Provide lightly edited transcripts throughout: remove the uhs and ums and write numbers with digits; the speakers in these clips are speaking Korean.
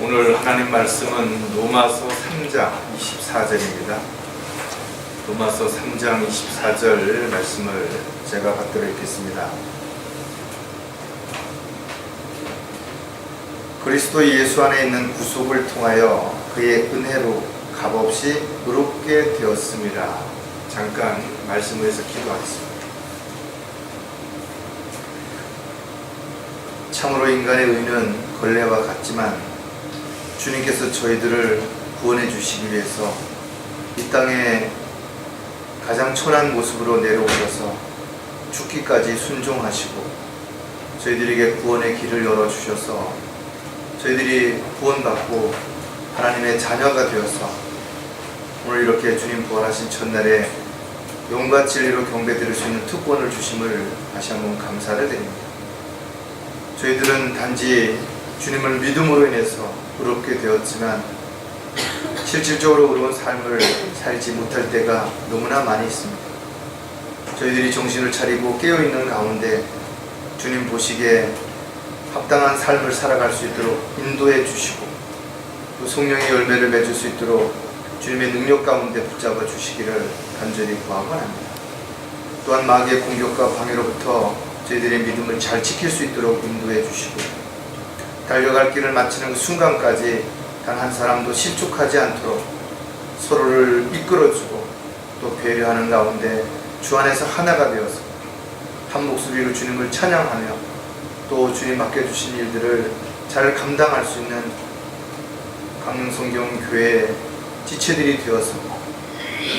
오늘 하나님 말씀은 로마서 3장 24절입니다. 로마서 3장 24절 말씀을 제가 받들어 읽겠습니다. 그리스도 예수 안에 있는 구속을 통하여 그의 은혜로 값없이 의롭게 되었습니다. 잠깐 말씀에서 기도하겠습니다. 참으로 인간의 의는 걸레와 같지만 주님께서 저희들을 구원해 주시기 위해서 이 땅에 가장 천한 모습으로 내려오셔서 죽기까지 순종하시고 저희들에게 구원의 길을 열어주셔서 저희들이 구원받고 하나님의 자녀가 되어서 오늘 이렇게 주님 부활하신 첫날에 영과 진리로 경배드릴 수 있는 특권을 주심을 다시 한번 감사를 드립니다. 저희들은 단지 주님을 믿음으로 인해서 의롭게 되었지만 실질적으로 의로운 삶을 살지 못할 때가 너무나 많이 있습니다. 저희들이 정신을 차리고 깨어있는 가운데 주님 보시기에 합당한 삶을 살아갈 수 있도록 인도해 주시고 또 성령의 열매를 맺을 수 있도록 주님의 능력 가운데 붙잡아 주시기를 간절히 구하고 합니다. 또한 마귀의 공격과 방해로부터 저희들의 믿음을 잘 지킬 수 있도록 인도해 주시고 달려갈 길을 마치는 그 순간까지 단 한 사람도 실족하지 않도록 서로를 이끌어주고 또 배려하는 가운데 주 안에서 하나가 되어서 한 목소리로 주님을 찬양하며 또 주님 맡겨주신 일들을 잘 감당할 수 있는 강릉성경교회의 지체들이 되어서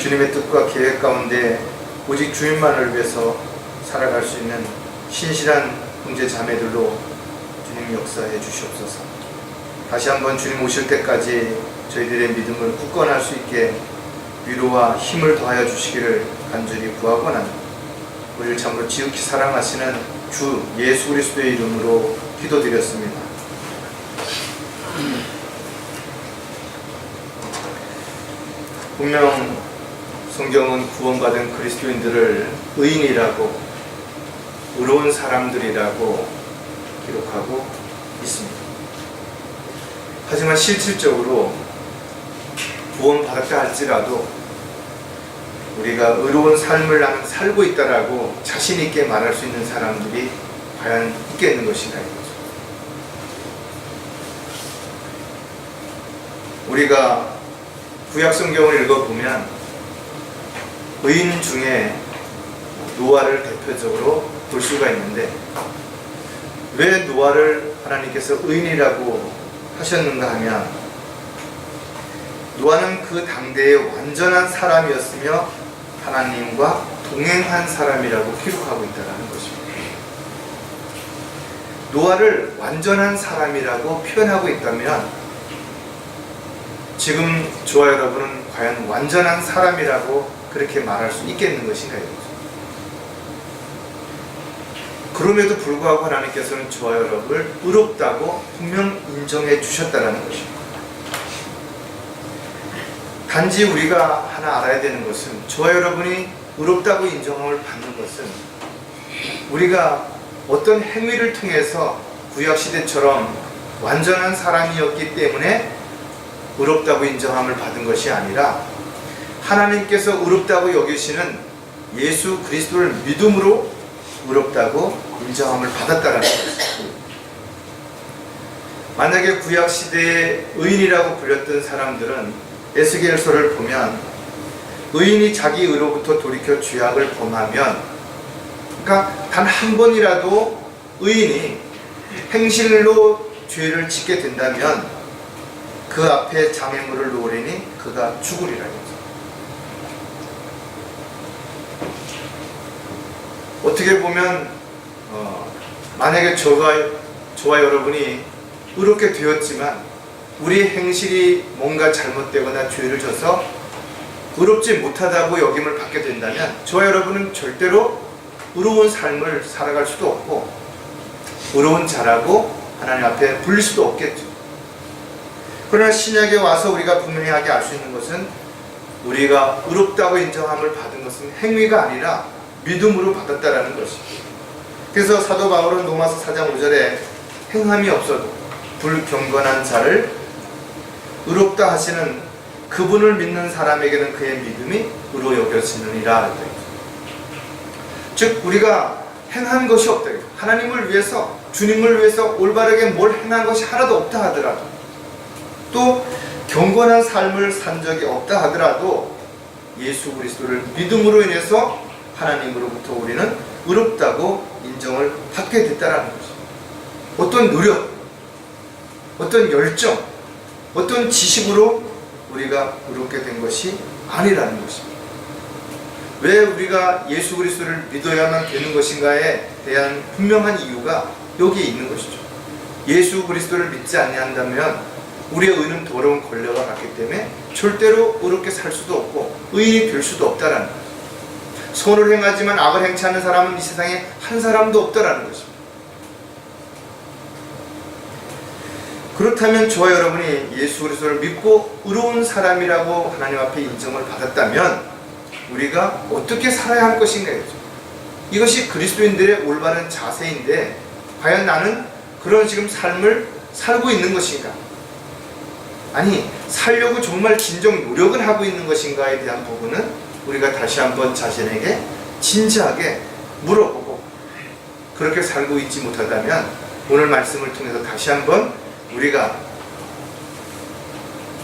주님의 뜻과 계획 가운데 오직 주님만을 위해서 살아갈 수 있는 신실한 형제 자매들로 주님 역사해 주시옵소서. 다시 한번 주님 오실 때까지 저희들의 믿음을 굳건할 수 있게 위로와 힘을 더하여 주시기를 간절히 구하고는 우리를 참으로 지극히 사랑하시는 주 예수 그리스도의 이름으로 기도드렸습니다. 분명 성경은 구원받은 그리스도인들을 의인이라고 의로운 사람들이라고 기록하고 있습니다. 하지만 실질적으로 구원받았다 할지라도 우리가 의로운 삶을 나는 살고 있다라고 자신 있게 말할 수 있는 사람들이 과연 있겠는 것인가 이거죠. 우리가 구약 성경을 읽어보면 의인 중에 노아를 대표적으로 볼 수가 있는데 왜 노아를 하나님께서 의인이라고 하셨는가 하면 노아는 그 당대의 완전한 사람이었으며 하나님과 동행한 사람이라고 기록하고 있다는 것입니다. 노아를 완전한 사람이라고 표현하고 있다면 지금 저와 여러분은 과연 완전한 사람이라고 그렇게 말할 수 있겠는 것인가요? 그럼에도 불구하고 하나님께서는 저와 여러분을 의롭다고 분명 인정해 주셨다는 것입니다. 단지 우리가 하나 알아야 되는 것은 저와 여러분이 의롭다고 인정함을 받는 것은 우리가 어떤 행위를 통해서 구약시대처럼 완전한 사람이었기 때문에 의롭다고 인정함을 받은 것이 아니라 하나님께서 의롭다고 여기시는 예수 그리스도를 믿음으로 의롭다고 인정함을 받았다는 것입니다. 만약에 구약시대의 의인이라고 불렸던 사람들은 에스겔서를 보면 의인이 자기 의로부터 돌이켜 죄악을 범하면 그러니까 단 한 번이라도 의인이 행실로 죄를 짓게 된다면 그 앞에 장애물을 놓으리니 그가 죽으리라 했죠. 어떻게 보면 만약에 저와 여러분이 의롭게 되었지만 우리의 행실이 뭔가 잘못되거나 죄를 져서 의롭지 못하다고 여김을 받게 된다면 저와 여러분은 절대로 의로운 삶을 살아갈 수도 없고 의로운 자라고 하나님 앞에 불릴 수도 없겠죠. 그러나 신약에 와서 우리가 분명하게 알 수 있는 것은 우리가 의롭다고 인정함을 받은 것은 행위가 아니라 믿음으로 받았다라는 것입니다. 그래서 사도 바울은 로마서 4장 5절에 행함이 없어도 불경건한 자를 의롭다 하시는 그분을 믿는 사람에게는 그의 믿음이 의로 여겨지느니라. 즉 우리가 행한 것이 없다. 하나님을 위해서, 주님을 위해서 올바르게 뭘 행한 것이 하나도 없다 하더라도, 또 경건한 삶을 산 적이 없다 하더라도 예수 그리스도를 믿음으로 인해서 하나님으로부터 우리는 의롭다고 인정을 받게 됐다라는 것입니다. 어떤 노력, 어떤 열정, 어떤 지식으로 우리가 의롭게 된 것이 아니라는 것입니다. 왜 우리가 예수 그리스도를 믿어야만 되는 것인가에 대한 분명한 이유가 여기에 있는 것이죠. 예수 그리스도를 믿지 아니한다면 우리의 의는 더러운 걸레와 같기 때문에 절대로 의롭게 살 수도 없고 의인이 될 수도 없다라는 거죠. 선을 행하지만 악을 행치 않는 사람은 이 세상에 한 사람도 없다라는 것입니다. 그렇다면 저와 여러분이 예수 그리스도를 믿고 의로운 사람이라고 하나님 앞에 인정을 받았다면 우리가 어떻게 살아야 할 것인가요? 이것이 그리스도인들의 올바른 자세인데 과연 나는 그런 지금 삶을 살고 있는 것인가? 아니, 살려고 정말 진정 노력을 하고 있는 것인가에 대한 부분은 우리가 다시 한번 자신에게 진지하게 물어보고, 그렇게 살고 있지 못하다면 오늘 말씀을 통해서 다시 한번 우리가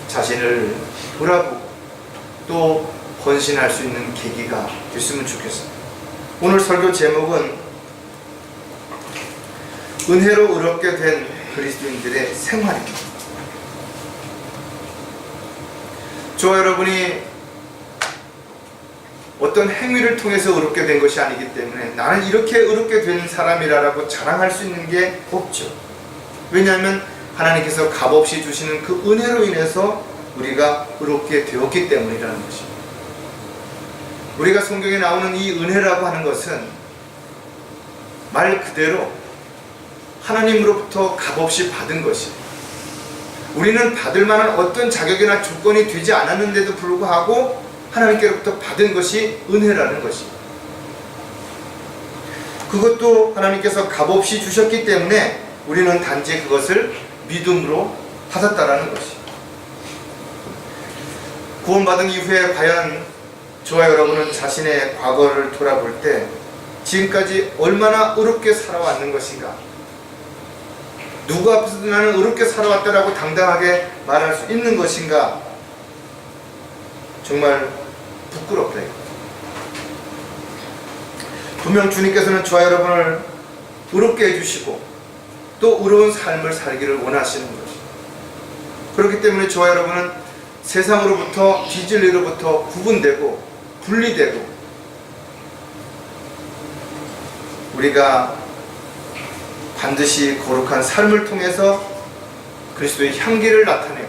자신을 돌아보고 또 헌신할 수 있는 계기가 됐으면 좋겠습니다. 오늘 설교 제목은 은혜로 의롭게 된 그리스도인들의 생활입니다. 저와 여러분이 어떤 행위를 통해서 의롭게 된 것이 아니기 때문에 나는 이렇게 의롭게 된 사람이라고 자랑할 수 있는 게 없죠. 왜냐하면 하나님께서 값없이 주시는 그 은혜로 인해서 우리가 의롭게 되었기 때문이라는 것입니다. 우리가 성경에 나오는 이 은혜라고 하는 것은 말 그대로 하나님으로부터 값없이 받은 것이에요. 우리는 받을 만한 어떤 자격이나 조건이 되지 않았는데도 불구하고 하나님께로부터 받은 것이 은혜라는 것입니다. 그것도 하나님께서 값없이 주셨기 때문에 우리는 단지 그것을 믿음으로 받았다라는 것입니다. 구원받은 이후에 과연 저와 여러분은 자신의 과거를 돌아볼 때 지금까지 얼마나 의롭게 살아왔는 것인가? 누구 앞에서도 나는 의롭게 살아왔다라고 당당하게 말할 수 있는 것인가? 정말 부끄럽다. 분명 주님께서는 저와 여러분을 의롭게 해주시고 또 의로운 삶을 살기를 원하시는 것입니다. 그렇기 때문에 저와 여러분은 세상으로부터 비진리로부터 구분되고 분리되고 우리가 반드시 거룩한 삶을 통해서 그리스도의 향기를 나타내고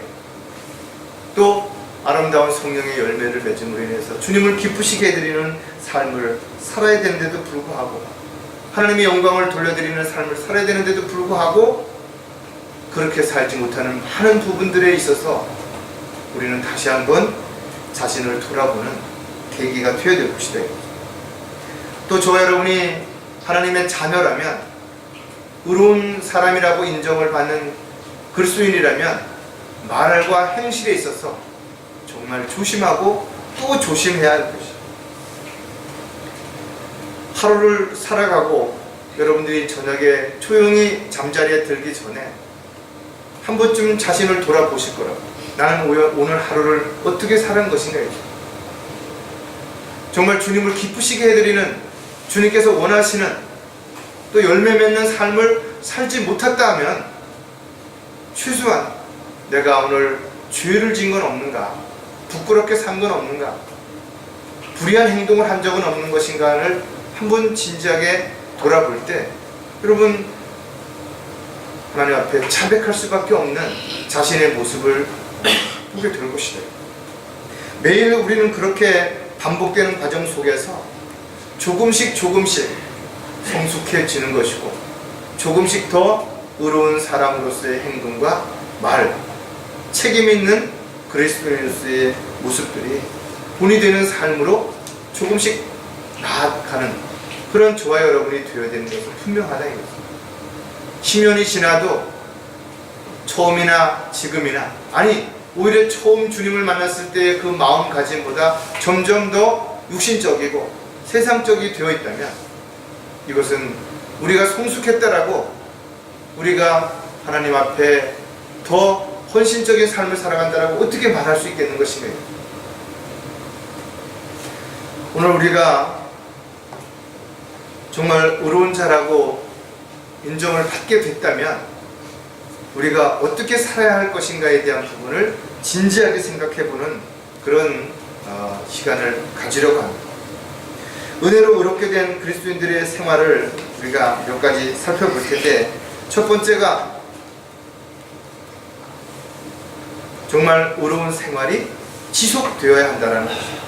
또 아름다운 성령의 열매를 맺음으로 인해서 주님을 기쁘시게 해드리는 삶을 살아야 되는데도 불구하고 하나님의 영광을 돌려드리는 삶을 살아야 되는데도 불구하고 그렇게 살지 못하는 많은 부분들에 있어서 우리는 다시 한번 자신을 돌아보는 계기가 되어야 될 것이다. 또 저와 여러분이 하나님의 자녀라면 의로운 사람이라고 인정을 받는 그리스도인이라면 말과 행실에 있어서 정말 조심하고 또 조심해야 할 것이에요. 하루를 살아가고 여러분들이 저녁에 조용히 잠자리에 들기 전에 한 번쯤 자신을 돌아보실 거라고. 나는 오늘 하루를 어떻게 살은 것인가. 정말 주님을 기쁘시게 해드리는, 주님께서 원하시는 또 열매 맺는 삶을 살지 못했다 하면 최소한 내가 오늘 죄를 지은 건 없는가, 부끄럽게 산 건 없는가, 불의한 행동을 한 적은 없는 것인가를 한번 진지하게 돌아볼 때 여러분 하나님 앞에 자백할 수밖에 없는 자신의 모습을 보게 될 것이다. 매일 우리는 그렇게 반복되는 과정 속에서 조금씩 성숙해지는 것이고 조금씩 더 의로운 사람으로서의 행동과 말, 책임 있는 그리스도인으로서의 모습들이 본이 되는 삶으로 조금씩 나아가는 그런 저와 여러분이 되어야 되는 것은 분명하다 이거죠. 10년이 지나도 처음이나 지금이나 아니 오히려 처음 주님을 만났을 때의 그 마음가짐보다 점점 더 육신적이고 세상적이 되어 있다면 이것은 우리가 성숙했다라고 우리가 하나님 앞에 더 헌신적인 삶을 살아간다라고 어떻게 말할 수 있겠는 것인가요? 오늘 우리가 정말 의로운 자라고 인정을 받게 됐다면 우리가 어떻게 살아야 할 것인가에 대한 부분을 진지하게 생각해보는 그런 시간을 가지려고 합니다. 은혜로 의롭게 된 그리스도인들의 생활을 우리가 몇 가지 살펴볼 텐데, 첫 번째가 정말 의로운 생활이 지속되어야 한다는 것입니다.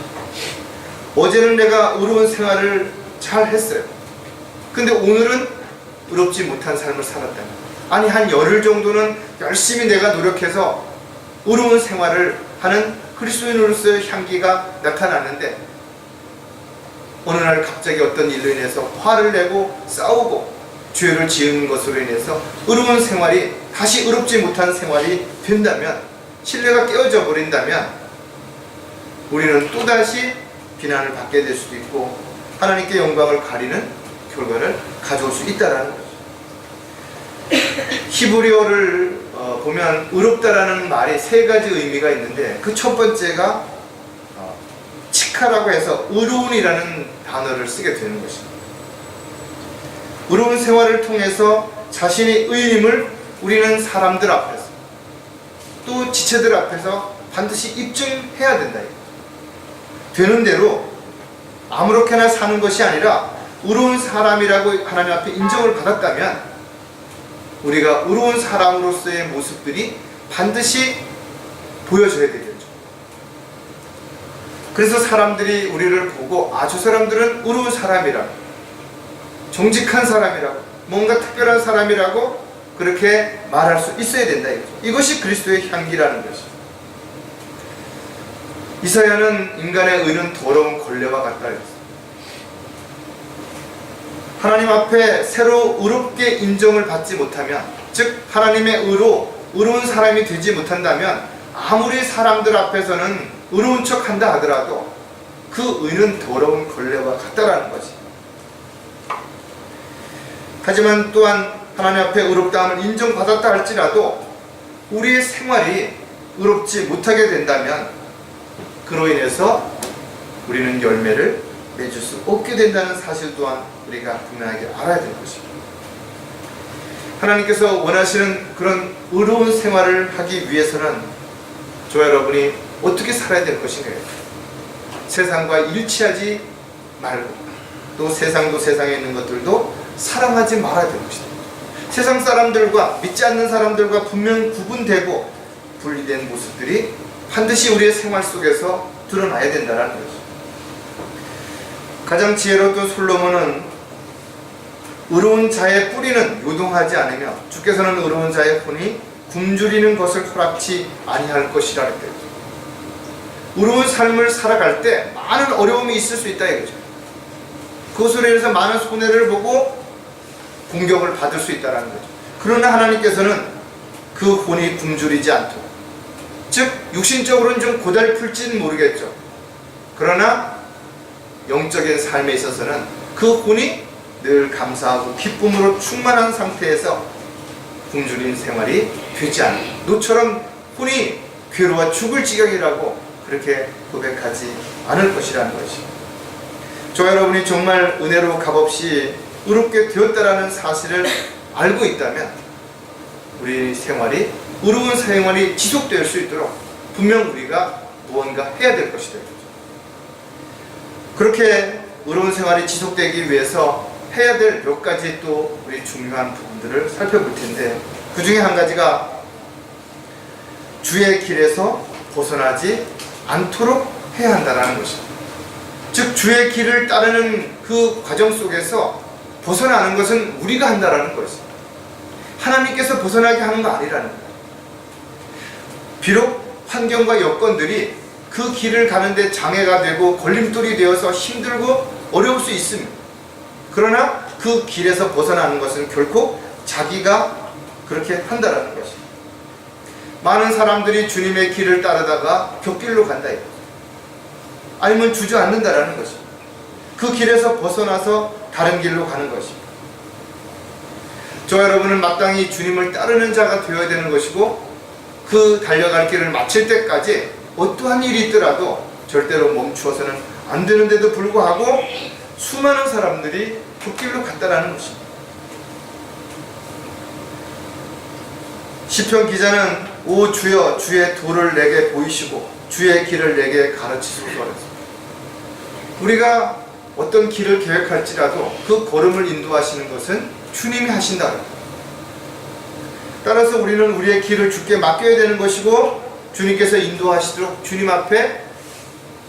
어제는 내가 의로운 생활을 잘 했어요. 근데 오늘은 의롭지 못한 삶을 살았다면, 아니 한 열흘 정도는 열심히 내가 노력해서 의로운 생활을 하는 그리스도인으로서의 향기가 나타났는데 어느 날 갑자기 어떤 일로 인해서 화를 내고 싸우고 죄를 지은 것으로 인해서 의로운 생활이 다시 의롭지 못한 생활이 된다면, 신뢰가 깨어져 버린다면 우리는 또다시 비난을 받게 될 수도 있고 하나님께 영광을 가리는 결과를 가져올 수 있다는 거죠. 히브리어를 보면 의롭다라는 말이 세 가지 의미가 있는데, 그 첫 번째가 치카라고 해서 의로운이라는 단어를 쓰게 되는 것입니다. 의로운 생활을 통해서 자신의 의임을 우리는 사람들 앞에서 또 지체들 앞에서 반드시 입증해야 된다. 되는 대로 아무렇게나 사는 것이 아니라 의로운 사람이라고 하나님 앞에 인정을 받았다면 우리가 의로운 사람으로서의 모습들이 반드시 보여져야 되겠죠. 그래서 사람들이 우리를 보고 저 사람들은 의로운 사람이라고, 정직한 사람이라고, 뭔가 특별한 사람이라고 그렇게 말할 수 있어야 된다. 이것이 그리스도의 향기라는 것입니다. 이사야는 인간의 의는 더러운 걸레와 같다 했습니다. 하나님 앞에 새로 의롭게 인정을 받지 못하면, 즉 하나님의 의로운 사람이 되지 못한다면 아무리 사람들 앞에서는 의로운 척 한다 하더라도 그 의는 더러운 걸레와 같다라는 거지. 하지만 또한 하나님 앞에 의롭다함을 인정받았다 할지라도 우리의 생활이 의롭지 못하게 된다면 그로 인해서 우리는 열매를 맺을 수 없게 된다는 사실 또한 우리가 분명하게 알아야 될 것입니다. 하나님께서 원하시는 그런 의로운 생활을 하기 위해서는 저와 여러분이 어떻게 살아야 될 것인가요? 세상과 일치하지 말고, 또 세상도 세상에 있는 것들도 사랑하지 말아야 될 것이다. 세상 사람들과 믿지 않는 사람들과 분명 구분되고 분리된 모습들이 반드시 우리의 생활 속에서 드러나야 된다는 것이죠. 가장 지혜로웠던 솔로몬은 의로운 자의 뿌리는 요동하지 않으며 주께서는 의로운 자의 혼이 굶주리는 것을 허락치 아니할 것이라 했대요. 의로운 삶을 살아갈 때 많은 어려움이 있을 수 있다 이거죠. 그것으로 인해서 많은 손해를 보고 공격을 받을 수 있다는 거죠. 그러나 하나님께서는 그 혼이 굶주리지 않도록, 즉 육신적으로는 좀 고달플지는 모르겠죠. 그러나 영적인 삶에 있어서는 그 혼이 늘 감사하고 기쁨으로 충만한 상태에서 굶주린 생활이 되지 않는, 노처럼 혼이 괴로워 죽을 지경이라고 그렇게 고백하지 않을 것이라는 것이, 저와 여러분이 정말 은혜로 값없이 의롭게 되었다라는 사실을 알고 있다면 우리 생활이, 의로운 생활이 지속될 수 있도록 분명 우리가 무언가 해야 될 것이다. 그렇게 의로운 생활이 지속되기 위해서 해야 될 몇 가지 또 우리 중요한 부분들을 살펴볼 텐데, 그 중에 한 가지가 주의 길에서 벗어나지 않도록 해야 한다는 것입니다. 즉 주의 길을 따르는 그 과정 속에서 벗어나는 것은 우리가 한다는 것입니다. 하나님께서 벗어나게 하는 거 아니라는 거예요. 비록 환경과 여건들이 그 길을 가는데 장애가 되고 걸림돌이 되어서 힘들고 어려울 수 있습니다. 그러나 그 길에서 벗어나는 것은 결코 자기가 그렇게 한다라는 것입니다. 많은 사람들이 주님의 길을 따르다가 곁길로 간다 이거죠. 아니면 주저앉는다라는 것입니다. 그 길에서 벗어나서 다른 길로 가는 것입니다. 저와 여러분은 마땅히 주님을 따르는 자가 되어야 되는 것이고, 그 달려갈 길을 마칠 때까지 어떠한 일이 있더라도 절대로 멈추어서는 안 되는데도 불구하고 수많은 사람들이 곁길로 갔다라는 것입니다. 시편 기자는 오 주여 주의 도를 내게 보이시고 주의 길을 내게 가르치소서 하였습니다. 우리가 어떤 길을 계획할지라도 그 걸음을 인도하시는 것은 주님이 하신다. 따라서 우리는 우리의 길을 주께 맡겨야 되는 것이고, 주님께서 인도하시도록 주님 앞에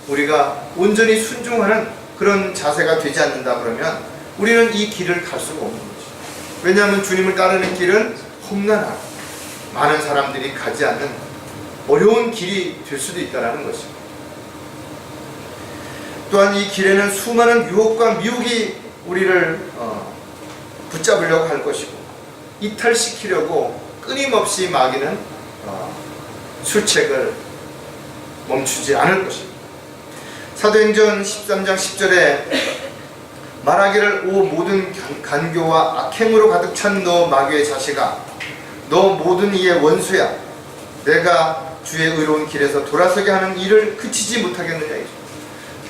우리가 온전히 순종하는 그런 자세가 되지 않는다 그러면 우리는 이 길을 갈 수가 없는 거죠. 왜냐하면 주님을 따르는 길은 험난하고 많은 사람들이 가지 않는 어려운 길이 될 수도 있다는 것입니다. 또한 이 길에는 수많은 유혹과 미혹이 우리를 붙잡으려고 할 것이고, 이탈시키려고 끊임없이 마귀는 술책을 멈추지 않을 것입니다. 사도행전 13장 10절에 말하기를 오 모든 간교와 악행으로 가득 찬 너 마귀의 자식아, 너 모든 이의 원수야. 내가 주의 의로운 길에서 돌아서게 하는 일을 그치지 못하겠느냐.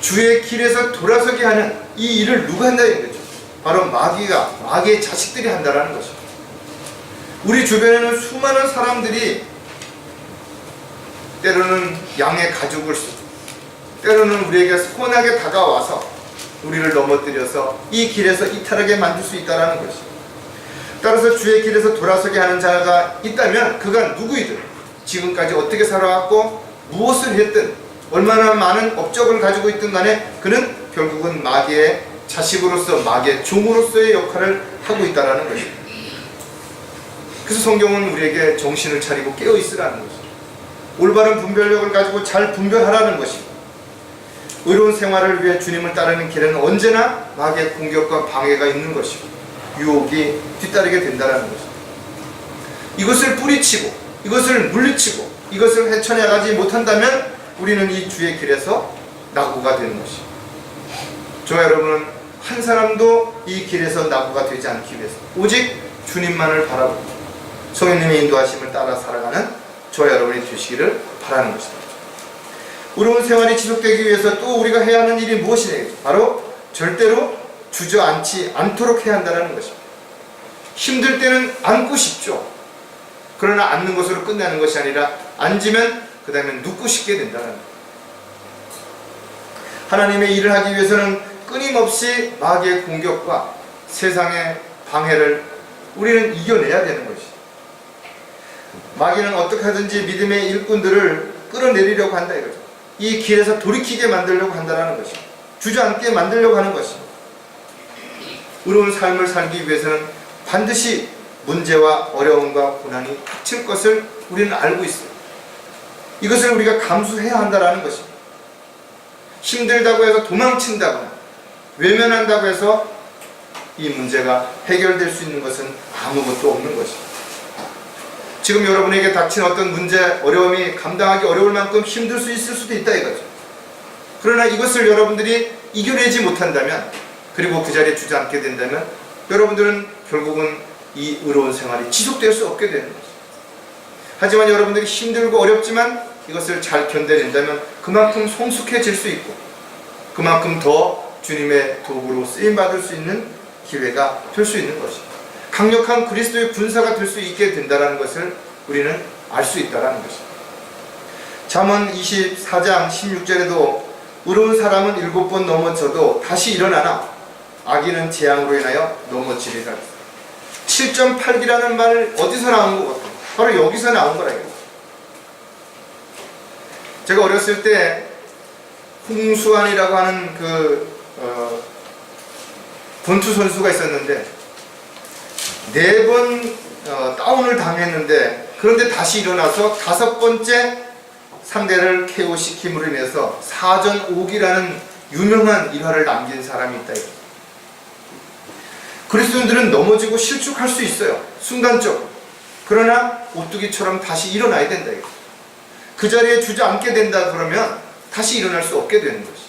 주의 길에서 돌아서게 하는 이 일을 누가 한다 이거죠. 바로 마귀의 자식들이 한다라는 것이죠. 우리 주변에는 수많은 사람들이 때로는 양의 가죽을 쓰고, 때로는 우리에게 선하게 다가와서 우리를 넘어뜨려서 이 길에서 이탈하게 만들 수 있다는 것이죠. 따라서 주의 길에서 돌아서게 하는 자가 있다면 그가 누구이든, 지금까지 어떻게 살아왔고 무엇을 했든, 얼마나 많은 업적을 가지고 있든 간에 그는 결국은 마귀의 자식으로서, 마귀의 종으로서의 역할을 하고 있다는 것입니다. 그래서 성경은 우리에게 정신을 차리고 깨어있으라는 것입니다. 올바른 분별력을 가지고 잘 분별하라는 것입니다. 의로운 생활을 위해 주님을 따르는 길에는 언제나 마귀의 공격과 방해가 있는 것이고 유혹이 뒤따르게 된다는 것입니다. 이것을 뿌리치고, 이것을 물리치고, 이것을 헤쳐나가지 못한다면 우리는 이 주의 길에서 낙오가 되는 것입니다. 저와 여러분은 한 사람도 이 길에서 낙오가 되지 않기 위해서 오직 주님만을 바라보고 성령님의 인도하심을 따라 살아가는 저와 여러분이 되시기를 바라는 것입니다. 의로운 생활이 지속되기 위해서 또 우리가 해야 하는 일이 무엇이냐? 바로 절대로 주저앉지 않도록 해야 한다는 것입니다. 힘들 때는 앉고 싶죠. 그러나 앉는 것으로 끝나는 것이 아니라 앉으면 그 다음에 눕고 싶게 된다는 거예요. 하나님의 일을 하기 위해서는 끊임없이 마귀의 공격과 세상의 방해를 우리는 이겨내야 되는 것이죠. 마귀는 어떻게 하든지 믿음의 일꾼들을 끌어내리려고 한다 이거죠. 이 길에서 돌이키게 만들려고 한다는 것입니다. 주저앉게 만들려고 하는 것입니다. 의로운 삶을 살기 위해서는 반드시 문제와 어려움과 고난이 닥칠 것을 우리는 알고 있어요. 이것을 우리가 감수해야 한다는 것입니다. 힘들다고 해서 도망친다거나 외면한다고 해서 이 문제가 해결될 수 있는 것은 아무것도 없는 것입니다. 지금 여러분에게 닥친 어떤 문제, 어려움이 감당하기 어려울 만큼 힘들 수 있을 수도 있다 이거죠. 그러나 이것을 여러분들이 이겨내지 못한다면, 그리고 그 자리에 주저앉게 된다면 여러분들은 결국은 이 의로운 생활이 지속될 수 없게 되는 것입니다. 하지만 여러분들이 힘들고 어렵지만 이것을 잘 견뎌낸다면 그만큼 성숙해질 수 있고 그만큼 더 주님의 도구로 쓰임받을 수 있는 기회가 될 수 있는 것입니다. 강력한 그리스도의 군사가 될 수 있게 된다는 것을 우리는 알 수 있다는 것입니다. 잠언 24장 16절에도 의로운 사람은 7번 넘어져도 다시 일어나나 악인은 재앙으로 인하여 넘어지리라. 7.8기라는 말 어디서 나온 것 같아요? 바로 여기서 나온 거라요. 제가 어렸을 때 홍수환이라고 하는 권투 선수가 있었는데 4번 다운을 당했는데, 그런데 다시 일어나서 5번째 상대를 KO시킴으로 인해서 4전 5기라는 유명한 일화를 남긴 사람이 있다. 그리스도인들은 넘어지고 실축할 수 있어요. 순간적으로. 그러나 오뚜기처럼 다시 일어나야 된다. 그 자리에 주저앉게 된다 그러면 다시 일어날 수 없게 되는 것이.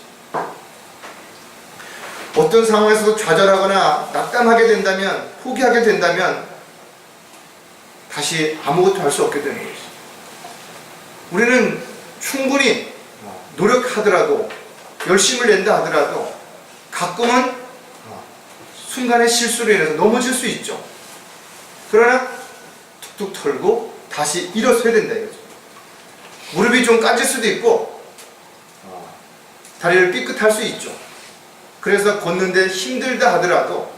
어떤 상황에서도 좌절하거나 낙담하게 된다면, 포기하게 된다면 다시 아무것도 할 수 없게 되는 것이. 우리는 충분히 노력하더라도, 열심을 낸다 하더라도 가끔은 순간의 실수로 인해서 넘어질 수 있죠. 그러나 툭툭 털고 다시 일어서야 된다 이거죠. 무릎이 좀 까질 수도 있고 다리를 삐끗할 수 있죠. 그래서 걷는데 힘들다 하더라도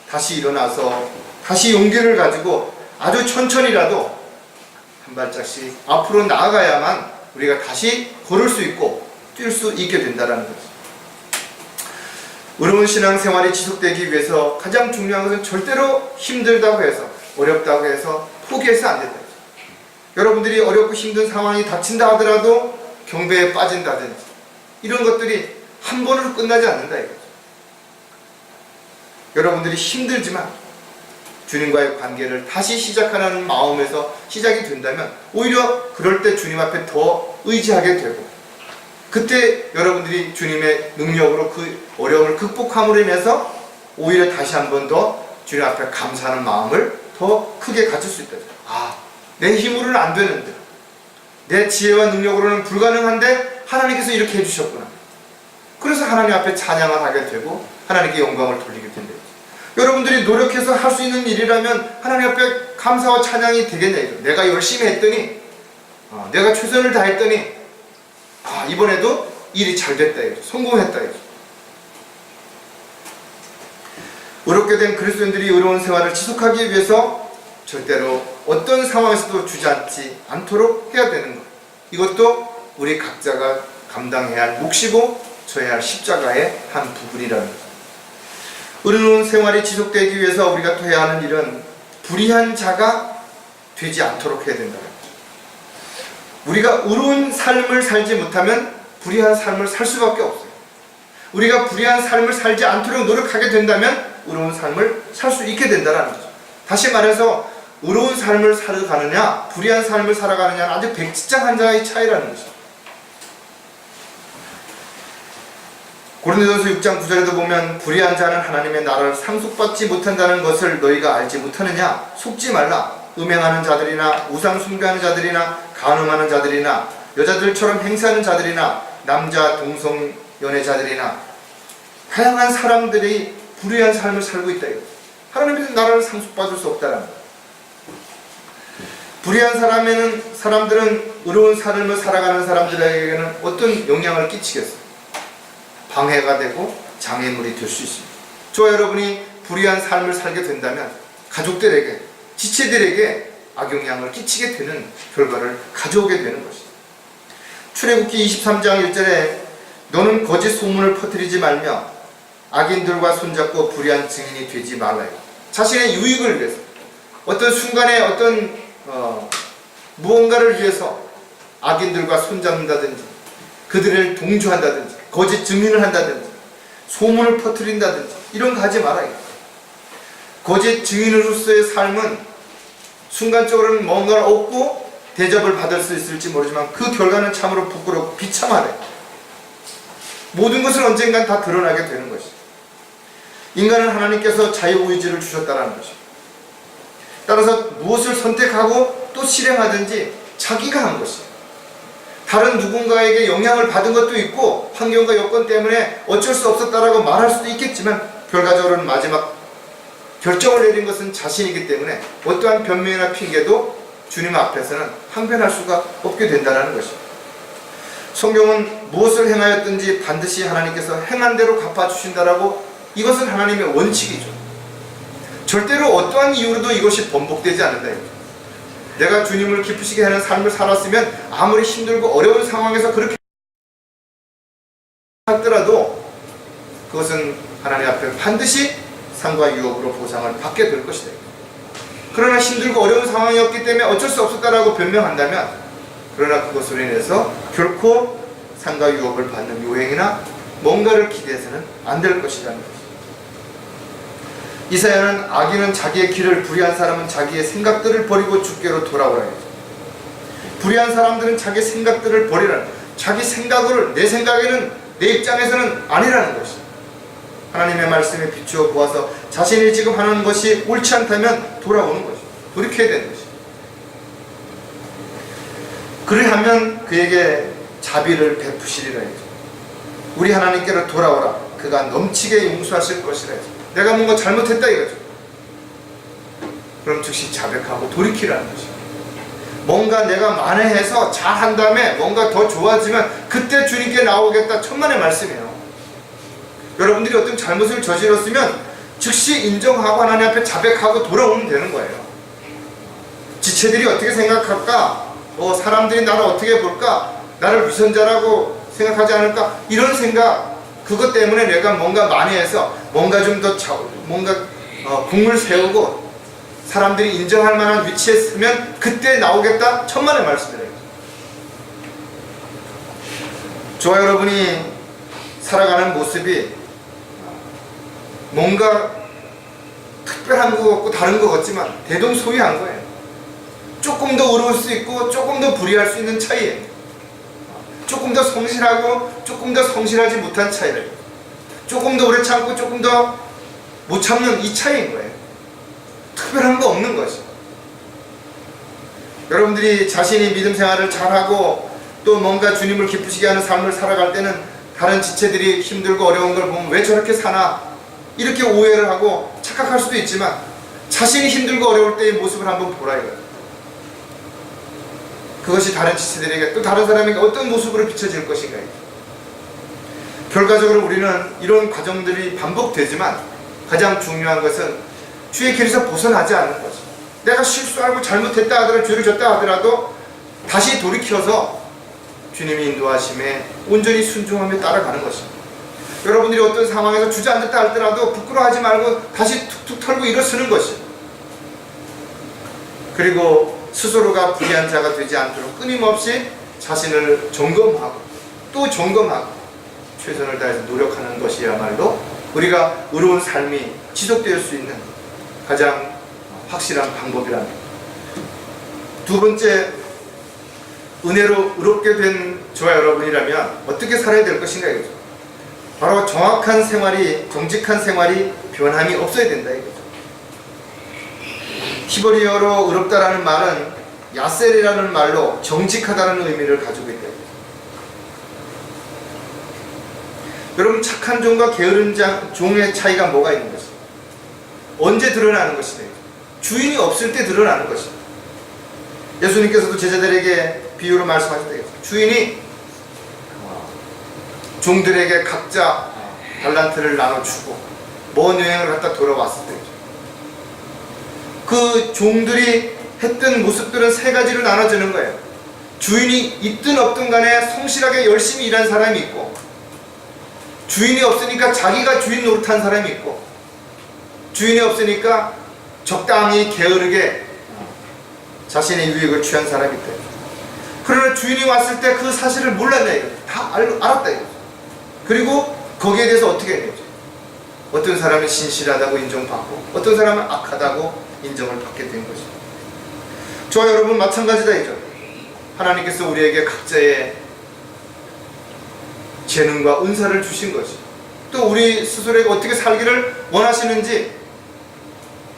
다시 일어나서 다시 용기를 가지고 아주 천천히라도 한 발짝씩 앞으로 나아가야만 우리가 다시 걸을 수 있고 뛸 수 있게 된다는 거죠. 어려운 신앙생활이 지속되기 위해서 가장 중요한 것은 절대로 힘들다고 해서, 어렵다고 해서 포기해서 안 된다. 여러분들이 어렵고 힘든 상황이 닥친다 하더라도 경배에 빠진다든지 이런 것들이 한 번으로 끝나지 않는다 이거죠. 여러분들이 힘들지만 주님과의 관계를 다시 시작하는 마음에서 시작이 된다면 오히려 그럴 때 주님 앞에 더 의지하게 되고, 그때 여러분들이 주님의 능력으로 그 어려움을 극복함으로 인해서 오히려 다시 한 번 더 주님 앞에 감사하는 마음을 더 크게 가질 수 있다. 내 힘으로는 안 되는데, 내 지혜와 능력으로는 불가능한데 하나님께서 이렇게 해주셨구나. 그래서 하나님 앞에 찬양을 하게 되고 하나님께 영광을 돌리게 된다. 여러분들이 노력해서 할 수 있는 일이라면 하나님 앞에 감사와 찬양이 되겠네. 내가 열심히 했더니, 내가 최선을 다했더니 이번에도 일이 잘 됐다. 성공했다. 어렵게 된 그리스도인들이 어려운 생활을 지속하기 위해서 절대로 어떤 상황에서도 주저앉지 않도록 해야 되는 것. 이것도 우리 각자가 감당해야 할 몫이고 져야 할 십자가의 한 부분이라는 것. 어려운 생활이 지속되기 위해서 우리가 또 해야 하는 일은 불의한 자가 되지 않도록 해야 된다. 우리가 의로운 삶을 살지 못하면 불의한 삶을 살 수밖에 없어요. 우리가 불의한 삶을 살지 않도록 노력하게 된다면 의로운 삶을 살 수 있게 된다는 거죠. 다시 말해서 의로운 삶을 살아가느냐 불의한 삶을 살아가느냐는 아주 백지장 한 장의 차이라는 거죠. 고린도전서 6장 9절에도 보면 불의한 자는 하나님의 나라를 상속받지 못한다는 것을 너희가 알지 못하느냐? 속지 말라. 음행하는 자들이나 우상 숭배하는 자들이나 간음하는 자들이나 여자들처럼 행세하는 자들이나 남자 동성 연애자들이나 다양한 사람들이 불의한 삶을 살고 있다. 하나님의 나라를 상속받을 수 없다는 거예요. 불의한 사람들은 의로운 삶을 살아가는 사람들에게는 어떤 영향을 끼치겠어요? 방해가 되고 장애물이 될 수 있습니다. 저와 여러분이 불의한 삶을 살게 된다면 가족들에게, 지체들에게 악영향을 끼치게 되는 결과를 가져오게 되는 것입니다. 출애굽기 23장 1절에 너는 거짓 소문을 퍼뜨리지 말며 악인들과 손잡고 불의한 증인이 되지 말라. 자신의 유익을 위해서, 어떤 순간에 어떤 무언가를 위해서 악인들과 손잡는다든지 그들을 동조한다든지 거짓 증인을 한다든지 소문을 퍼뜨린다든지 이런 거 하지 말아요. 거짓 증인으로서의 삶은 순간적으로는 뭔가를 얻고 대접을 받을 수 있을지 모르지만 그 결과는 참으로 부끄럽고 비참하네. 모든 것은 언젠간 다 드러나게 되는 것이죠. 인간은 하나님께서 자유의지를 주셨다는 것이죠. 따라서 무엇을 선택하고 또 실행하든지 자기가 한 것이에요. 다른 누군가에게 영향을 받은 것도 있고 환경과 여건 때문에 어쩔 수 없었다라고 말할 수도 있겠지만 결과적으로는 마지막 결정을 내린 것은 자신이기 때문에 어떠한 변명이나 핑계도 주님 앞에서는 항변할 수가 없게 된다는 것입니다. 성경은 무엇을 행하였든지 반드시 하나님께서 행한 대로 갚아주신다라고, 이것은 하나님의 원칙이죠. 절대로 어떠한 이유로도 이것이 번복되지 않는다. 내가 주님을 기쁘시게 하는 삶을 살았으면 아무리 힘들고 어려운 상황에서 그렇게 하더라도 그것은 하나님 앞에 반드시 상과 유업으로 보상을 받게 될 것이다. 그러나 힘들고 어려운 상황이었기 때문에 어쩔 수 없었다라고 변명한다면, 그러나 그것으로 인해서 결코 상과 유업을 받는 요행이나 뭔가를 기대해서는 안 될 것이라는 것입니다. 이사야는 악인은 자기의 길을, 불의한 사람은 자기의 생각들을 버리고 주께로 돌아오라 했죠. 불의한 사람들은 자기 생각들을 버리라는, 자기 생각을, 내 생각에는, 내 입장에서는 아니라는 것이, 하나님의 말씀에 비추어 보아서 자신이 지금 하는 것이 옳지 않다면 돌아오는 것이, 돌이켜야 되는 것이. 그리하면 그에게 자비를 베푸시리라 했죠. 우리 하나님께로 돌아오라, 그가 넘치게 용서하실 것이라 했죠. 내가 뭔가 잘못했다 이거죠. 그럼 즉시 자백하고 돌이키라는 것이. 뭔가 내가 만회해서 잘한 다음에 뭔가 더 좋아지면 그때 주님께 나오겠다, 천만의 말씀이에요. 여러분들이 어떤 잘못을 저질렀으면 즉시 인정하고 하나님 앞에 자백하고 돌아오면 되는 거예요. 지체들이 어떻게 생각할까? 사람들이 나를 어떻게 볼까? 나를 위선자라고 생각하지 않을까? 이런 생각, 그것 때문에 내가 뭔가 만회해서 뭔가 좀 더 공을 세우고 사람들이 인정할 만한 위치에 서면 그때 나오겠다, 천만의 말씀이래요. 저와 여러분이 살아가는 모습이 뭔가 특별한 것 같고 다른 것 같지만 대동소이한 거예요. 조금 더 어려울 수 있고 조금 더 불의할 수 있는 차이예요. 조금 더 성실하고 조금 더 성실하지 못한 차이를, 조금 더 오래 참고 조금 더 못 참는 이 차이인 거예요. 특별한 거 없는 것이. 여러분들이 자신이 믿음 생활을 잘하고 또 뭔가 주님을 기쁘시게 하는 삶을 살아갈 때는 다른 지체들이 힘들고 어려운 걸 보면 왜 저렇게 사나 이렇게 오해를 하고 착각할 수도 있지만, 자신이 힘들고 어려울 때의 모습을 한번 보라 이거예요. 그것이 다른 지체들에게, 또 다른 사람에게 어떤 모습으로 비춰질 것인가. 결과적으로 우리는 이런 과정들이 반복되지만 가장 중요한 것은 주의 길에서 벗어나지 않는 것이. 내가 실수하고 잘못했다 하더라도, 죄를 졌다 하더라도 다시 돌이켜서 주님이 인도하심에 온전히 순종하며 따라가는 것입니다. 여러분들이 어떤 상황에서 주저앉았다 할지라도 부끄러워하지 말고 다시 툭툭 털고 일어서는 것입니다. 그리고 스스로가 불의한 자가 되지 않도록 끊임없이 자신을 점검하고 또 점검하고 최선을 다해서 노력하는 것이야말로 우리가 의로운 삶이 지속될 수 있는 가장 확실한 방법이랍니다. 두 번째, 은혜로 의롭게 된 저와 여러분이라면 어떻게 살아야 될 것인가 이거죠. 바로 정확한 생활이, 정직한 생활이 변함이 없어야 된다 이거죠. 히브리어로 의롭다라는 말은 야셀이라는 말로 정직하다는 의미를 가지고 있다. 여러분, 착한 종과 게으른 종의 차이가 뭐가 있는 것입니까? 언제 드러나는 것이냐? 주인이 없을 때 드러나는 것입니다. 예수님께서도 제자들에게 비유로 말씀하셨다. 주인이 종들에게 각자 달란트를 나눠주고 먼 여행을 갔다 돌아왔을 때 그 종들이 했던 모습들은 세 가지로 나눠지는 거예요. 주인이 있든 없든 간에 성실하게 열심히 일한 사람이 있고, 주인이 없으니까 자기가 주인 노릇한 사람이 있고, 주인이 없으니까 적당히 게으르게 자신의 유익을 취한 사람이 있다. 그러나 주인이 왔을 때 그 사실을 몰랐냐 이거죠. 다 알았다 이거죠. 그리고 거기에 대해서 어떻게 해야 되죠? 어떤 사람은 신실하다고 인정받고 어떤 사람은 악하다고 인정을 받게 된 것입니다. 저와 여러분 마찬가지다 이죠. 하나님께서 우리에게 각자의 재능과 은사를 주신 것이, 또 우리 스스로에게 어떻게 살기를 원하시는지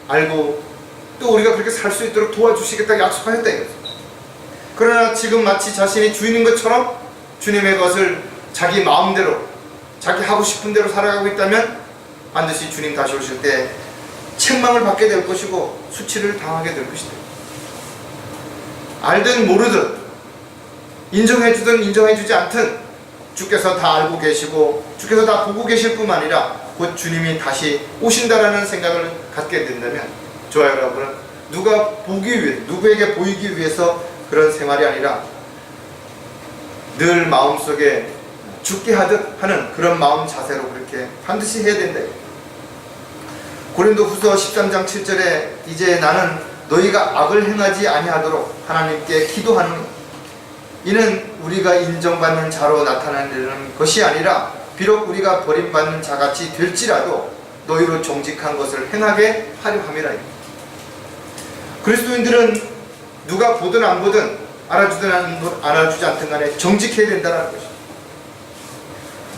알고 또 우리가 그렇게 살 수 있도록 도와주시겠다고 약속하셨다 이거죠. 그러나 지금 마치 자신이 주인인 것처럼 주님의 것을 자기 마음대로, 자기 하고 싶은 대로 살아가고 있다면 반드시 주님 다시 오실 때 책망을 받게 될 것이고 수치를 당하게 될 것이다. 알든 모르든, 인정해주든 인정해주지 않든 주께서 다 알고 계시고 주께서 다 보고 계실 뿐만 아니라 곧 주님이 다시 오신다라는 생각을 갖게 된다면, 저와 여러분은 누가 보기 위해, 누구에게 보이기 위해서 그런 생활이 아니라 늘 마음속에 죽게 하듯 하는 그런 마음 자세로 그렇게 반드시 해야 된다. 고린도후서 13장 7절에 이제 나는 너희가 악을 행하지 아니하도록 하나님께 기도하노니 이는 우리가 인정받는 자로 나타나는 것이 아니라 비록 우리가 버림받는 자같이 될지라도 너희로 정직한 것을 행하게 하려 함이라. 그리스도인들은 누가 보든 안 보든 알아주든 알아주지 않든 간에 정직해야 된다는 것이죠.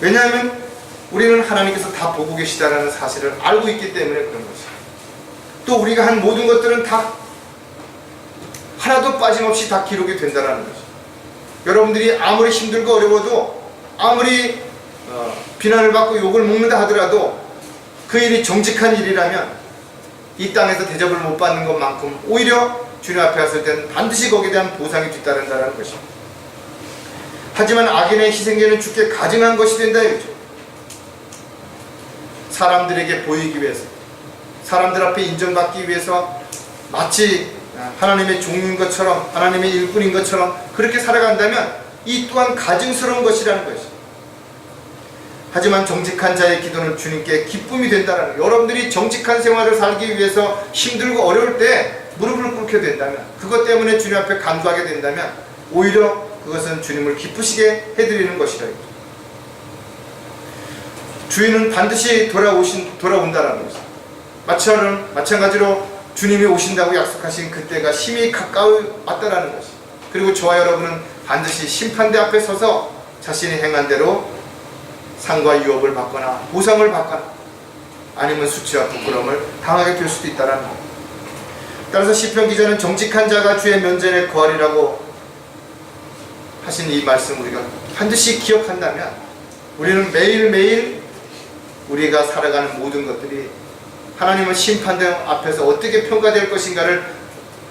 왜냐하면 우리는 하나님께서 다 보고 계시다는 사실을 알고 있기 때문에 그런 것이죠. 또 우리가 한 모든 것들은 다 하나도 빠짐없이 다 기록이 된다는 것이죠. 여러분들이 아무리 힘들고 어려워도 아무리 비난을 받고 욕을 먹는다 하더라도 그 일이 정직한 일이라면 이 땅에서 대접을 못 받는 것만큼 오히려 주님 앞에 왔을 때는 반드시 거기에 대한 보상이 뒤따른다는 것입니다. 하지만 악인의 희생제는 주께 가증한 것이 된다 이거죠. 사람들에게 보이기 위해서, 사람들 앞에 인정받기 위해서 마치 하나님의 종인 것처럼, 하나님의 일꾼인 것처럼 그렇게 살아간다면 이 또한 가증스러운 것이라는 것이죠. 하지만 정직한 자의 기도는 주님께 기쁨이 된다는, 여러분들이 정직한 생활을 살기 위해서 힘들고 어려울 때 무릎을 꿇게 된다면, 그것 때문에 주님 앞에 간구하게 된다면 오히려 그것은 주님을 기쁘시게 해드리는 것이라. 주인은 반드시 돌아온다라는 것이죠. 마찬가지로 주님이 오신다고 약속하신 그때가 심히 가까이 왔다라는 것이죠. 그리고 저와 여러분은 반드시 심판대 앞에 서서 자신이 행한 대로 상과 유업을 받거나 보상을 받거나 아니면 수치와 부끄러움을 당하게 될 수도 있다는 것. 따라서 시편 기자는 정직한 자가 주의 면전에 거하리라고 하신 이 말씀 우리가 반드시 기억한다면 우리는 매일매일 우리가 살아가는 모든 것들이 하나님은 심판대 앞에서 어떻게 평가될 것인가를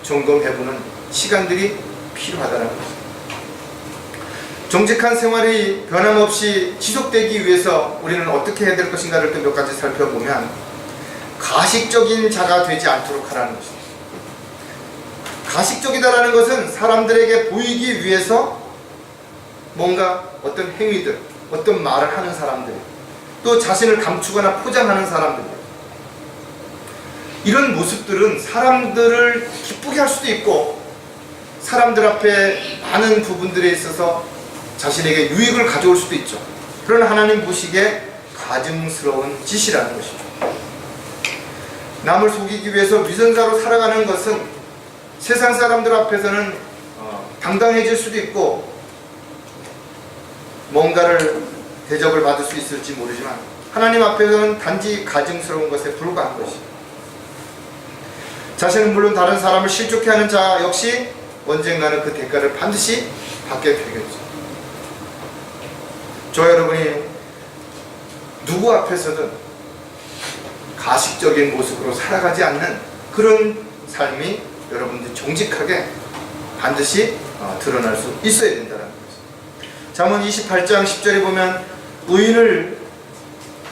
점검해보는 시간들이 필요하다는 것입니다. 정직한 생활이 변함없이 지속되기 위해서 우리는 어떻게 해야 될 것인가를 또 몇 가지 살펴보면 가식적인 자가 되지 않도록 하라는 것입니다. 가식적이다라는 것은 사람들에게 보이기 위해서 뭔가 어떤 행위들, 어떤 말을 하는 사람들, 또 자신을 감추거나 포장하는 사람들, 이런 모습들은 사람들을 기쁘게 할 수도 있고 사람들 앞에 많은 부분들에 있어서 자신에게 유익을 가져올 수도 있죠. 그러나 하나님 보시기에 가증스러운 짓이라는 것이죠. 남을 속이기 위해서 위선자로 살아가는 것은 세상 사람들 앞에서는 당당해질 수도 있고 뭔가를 대접을 받을 수 있을지 모르지만 하나님 앞에서는 단지 가증스러운 것에 불과한 것이죠. 자신은 물론 다른 사람을 실족해 하는 자 역시 언젠가는 그 대가를 반드시 받게 되겠죠. 저 여러분이 누구 앞에서든 가식적인 모습으로 살아가지 않는 그런 삶이 여러분들 정직하게 반드시 드러날 수 있어야 된다는 것입니다. 잠언 28장 10절에 보면 의인을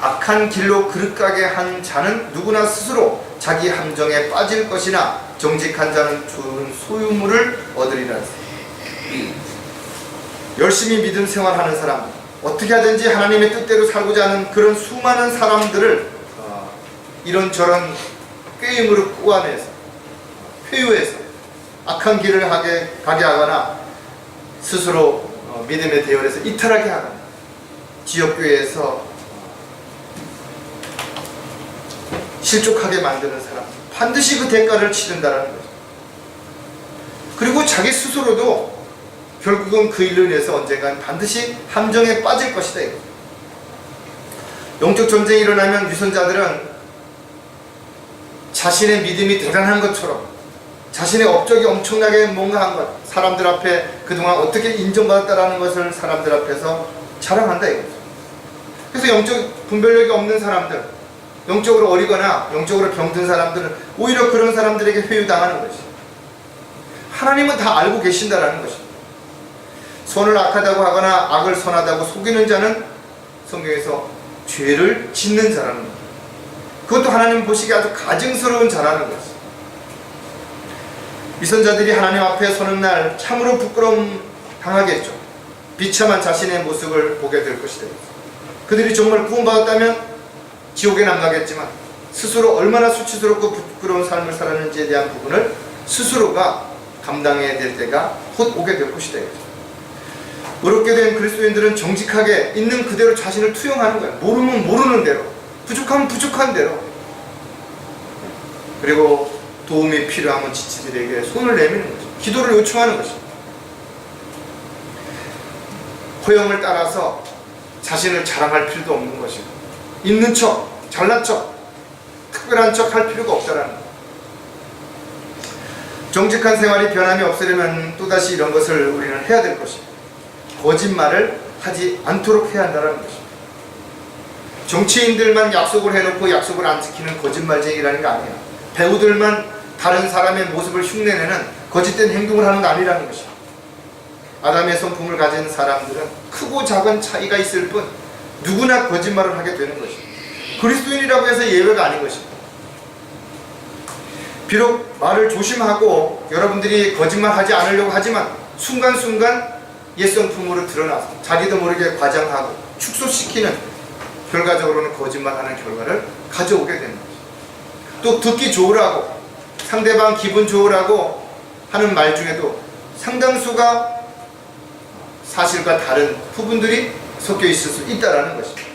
악한 길로 그릇가게 한 자는 누구나 스스로 자기 함정에 빠질 것이나 정직한 자는 좋은 소유물을 얻으리라. 열심히 믿음 생활하는 사람, 어떻게 하든지 하나님의 뜻대로 살고자 하는 그런 수많은 사람들을 이런저런 꾀임으로 꼬아내서 회유해서 악한 길을 가게 하거나 스스로 믿음의 대열에서 이탈하게 하거나 지역교회에서 실족하게 만드는 사람, 반드시 그 대가를 치른다는 거죠. 그리고 자기 스스로도 결국은 그 일로 인해서 언젠간 반드시 함정에 빠질 것이다. 영적 전쟁이 일어나면 위선자들은 자신의 믿음이 대단한 것처럼 자신의 업적이 엄청나게 뭔가 한 것, 사람들 앞에 그동안 어떻게 인정받았다라는 것을 사람들 앞에서 자랑한다 이거죠. 그래서 영적 분별력이 없는 사람들, 영적으로 어리거나 영적으로 병든 사람들은 오히려 그런 사람들에게 회유당하는 것이. 하나님은 다 알고 계신다라는 것입니다. 선을 악하다고 하거나 악을 선하다고 속이는 자는 성경에서 죄를 짓는 자라는 것. 그것도 하나님 보시기에 아주 가증스러운 자라는 것입니다. 위선자들이 하나님 앞에 서는 날 참으로 부끄러움 당하겠죠. 비참한 자신의 모습을 보게 될 것이다. 그들이 정말 구원받았다면 지옥에 안 가겠지만 스스로 얼마나 수치스럽고 부끄러운 삶을 살았는지에 대한 부분을 스스로가 감당해야 될 때가 곧 오게 될 것이다. 어렵게 된 그리스도인들은 정직하게 있는 그대로 자신을 투영하는 거예요. 모르면 모르는 대로, 부족하면 부족한 대로, 그리고 도움이 필요하면 지체들에게 손을 내미는 거죠. 기도를 요청하는 것입니다. 허영을 따라서 자신을 자랑할 필요도 없는 것이고, 있는 척, 잘난 척, 특별한 척 할 필요가 없다라는 것. 정직한 생활이 변함이 없으려면 또다시 이런 것을 우리는 해야 될 것입니다. 거짓말을 하지 않도록 해야 한다는 것입니다. 정치인들만 약속을 해놓고 약속을 안 지키는 거짓말쟁이라는 게 아니야. 배우들만 다른 사람의 모습을 흉내내는 거짓된 행동을 하는 게 아니라는 것입니다. 아담의 성품을 가진 사람들은 크고 작은 차이가 있을 뿐 누구나 거짓말을 하게 되는 것입니다. 그리스도인이라고 해서 예외가 아닌 것입니다. 비록 말을 조심하고 여러분들이 거짓말하지 않으려고 하지만 순간순간 옛성품으로 드러나서 자기도 모르게 과장하고 축소시키는, 결과적으로는 거짓말하는 결과를 가져오게 되는 것입니다. 또 듣기 좋으라고, 상대방 기분 좋으라고 하는 말 중에도 상당수가 사실과 다른 부분들이 섞여 있을 수 있다는 것입니다.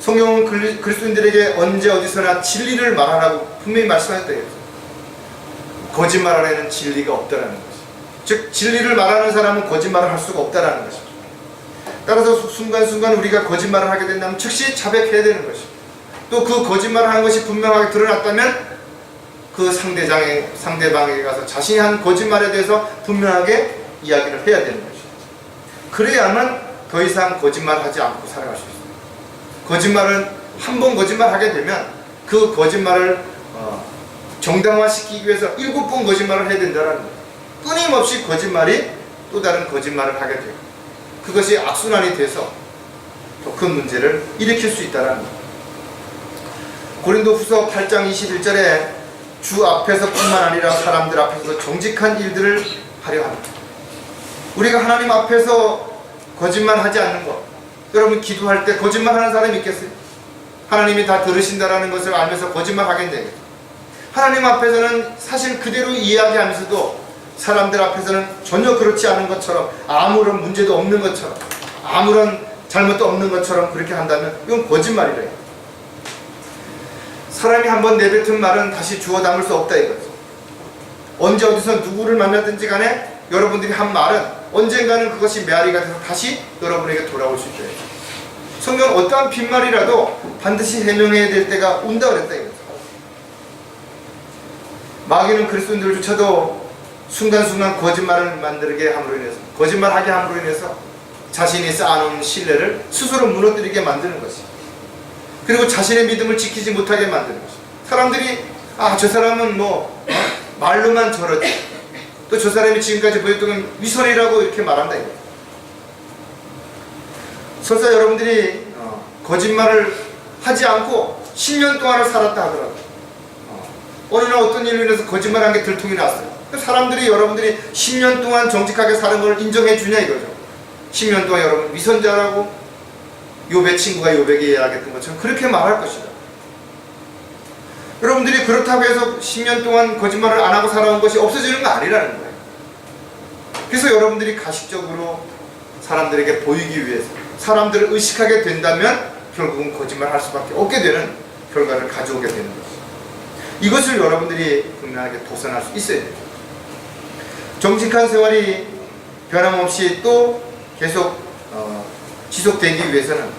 성경은 그리스도인들에게 언제 어디서나 진리를 말하라고 분명히 말씀하셨다. 거짓말 안에는 진리가 없다는 것입니다. 즉 진리를 말하는 사람은 거짓말을 할 수가 없다는 것입니다. 따라서 순간순간 우리가 거짓말을 하게 된다면 즉시 자백해야 되는 것입니다. 또 그 거짓말을 하는 것이 분명하게 드러났다면 그 상대방에게 가서 자신이 한 거짓말에 대해서 분명하게 이야기를 해야 되는 것입니다. 그래야만 더 이상 거짓말하지 않고 살아갈 수 있습니다. 거짓말은 한 번 거짓말하게 되면 그 거짓말을 정당화시키기 위해서 7번 거짓말을 해야 된다는 거예요. 끊임없이 거짓말이 또 다른 거짓말을 하게 되고, 그것이 악순환이 돼서 더 큰 문제를 일으킬 수 있다는 거예요. 고린도후서 8장 21절에 주 앞에서뿐만 아니라 사람들 앞에서도 정직한 일들을 하려 합니다. 우리가 하나님 앞에서 거짓말하지 않는 것, 여러분 기도할 때 거짓말하는 사람이 있겠어요? 하나님이 다 들으신다라는 것을 알면서 거짓말하겠네요. 하나님 앞에서는 사실 그대로 이야기하면서도 사람들 앞에서는 전혀 그렇지 않은 것처럼, 아무런 문제도 없는 것처럼, 아무런 잘못도 없는 것처럼 그렇게 한다면 이건 거짓말이래요. 사람이 한번 내뱉은 말은 다시 주워 담을 수 없다 이거죠. 언제 어디서 누구를 만나든지 간에 여러분들이 한 말은 언젠가는 그것이 메아리가 돼서 다시 여러분에게 돌아올 수 있어요. 성경은 어떠한 빈말이라도 반드시 해명해야 될 때가 온다 그랬다 이거죠. 마귀는 그리스도인들조차도 순간순간 거짓말을 만들게 함으로 인해서, 거짓말하게 함으로 인해서 자신이 쌓아놓은 신뢰를 스스로 무너뜨리게 만드는 것이죠. 그리고 자신의 믿음을 지키지 못하게 만드는 것이죠. 사람들이 저 사람은 말로만 저러지, 또 저 사람이 지금까지 보였던 건 위선이라고 이렇게 말한다 이거예요. 설사 여러분들이 거짓말을 하지 않고 10년 동안을 살았다 하더라도 어느 날 어떤 일로 인해서 거짓말한 게 들통이 났어요. 사람들이 여러분들이 10년 동안 정직하게 사는 걸 인정해 주냐 이거죠. 10년 동안 여러분 위선자라고 욥의 친구가 욥에게 이야기했던 것처럼 그렇게 말할 것이다. 여러분들이 그렇다고 해서 10년 동안 거짓말을 안 하고 살아온 것이 없어지는 거 아니라는 거예요. 그래서 여러분들이 가식적으로 사람들에게 보이기 위해서 사람들을 의식하게 된다면 결국은 거짓말 할 수밖에 없게 되는 결과를 가져오게 되는 것이죠. 이것을 여러분들이 분명하게 도전할 수 있어야 돼요. 정직한 생활이 변함없이 또 계속 지속되기 위해서는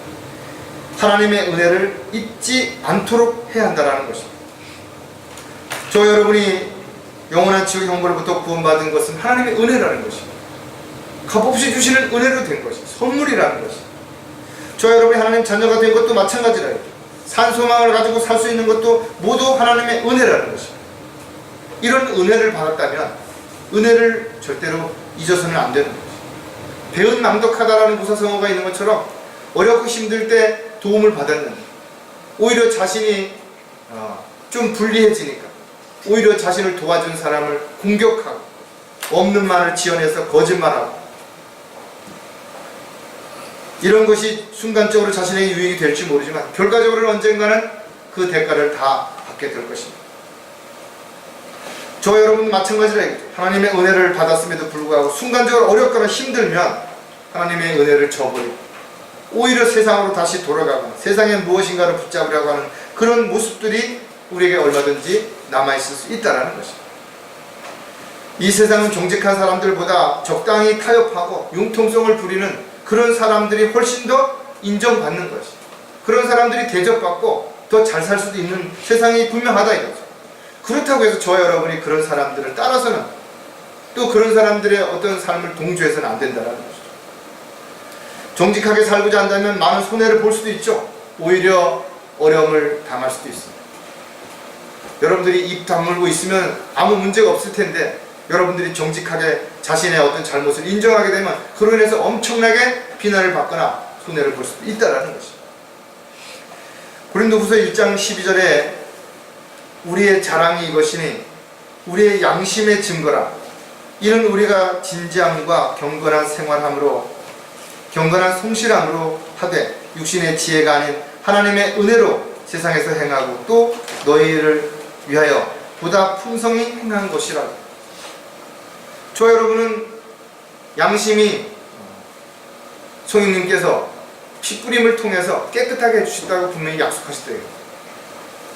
하나님의 은혜를 잊지 않도록 해야 한다는 것입니다. 저 여러분이 영원한 지옥 형벌로부터 구원받은 것은 하나님의 은혜라는 것입니다. 값없이 주시는 은혜로 된 것입니다. 선물이라는 것입니다. 저 여러분이 하나님 자녀가 된 것도 마찬가지라. 산소망을 가지고 살 수 있는 것도 모두 하나님의 은혜라는 것입니다. 이런 은혜를 받았다면 은혜를 절대로 잊어서는 안 되는 것입니다. 배은 낭독하다라는 부사성어가 있는 것처럼 어렵고 힘들 때 도움을 받았는데 오히려 자신이 좀 불리해지니까 오히려 자신을 도와준 사람을 공격하고 없는 말을 지어내서 거짓말하고 이런 것이 순간적으로 자신에게 유익이 될지 모르지만 결과적으로는 언젠가는 그 대가를 다 받게 될 것입니다. 저 여러분 마찬가지라 하나님의 은혜를 받았음에도 불구하고 순간적으로 어렵거나 힘들면 하나님의 은혜를 저버리고 오히려 세상으로 다시 돌아가거나 세상의 무엇인가를 붙잡으려고 하는 그런 모습들이 우리에게 얼마든지 남아있을 수 있다는 것입니다. 이 세상은 정직한 사람들보다 적당히 타협하고 융통성을 부리는 그런 사람들이 훨씬 더 인정받는 것이, 그런 사람들이 대접받고 더 잘 살 수도 있는 세상이 분명하다 이거죠. 그렇다고 해서 저와 여러분이 그런 사람들을 따라서는, 또 그런 사람들의 어떤 삶을 동조해서는 안 된다는 것이죠. 정직하게 살고자 한다면 많은 손해를 볼 수도 있죠. 오히려 어려움을 당할 수도 있습니다. 여러분들이 입 다물고 있으면 아무 문제가 없을 텐데, 여러분들이 정직하게 자신의 어떤 잘못을 인정하게 되면 그로 인해서 엄청나게 비난을 받거나 손해를 볼 수도 있다는 것입니다. 고린도후서 1장 12절에 우리의 자랑이 이것이니 우리의 양심의 증거라. 이는 우리가 진지함과 경건한 생활함으로, 경건한 성실함으로 하되 육신의 지혜가 아닌 하나님의 은혜로 세상에서 행하고 또 너희를 위하여 보다 풍성히 행한 것이라. 저 여러분은 양심이 성령님께서 피뿌림을 통해서 깨끗하게 해주신다고 분명히 약속하시더래요.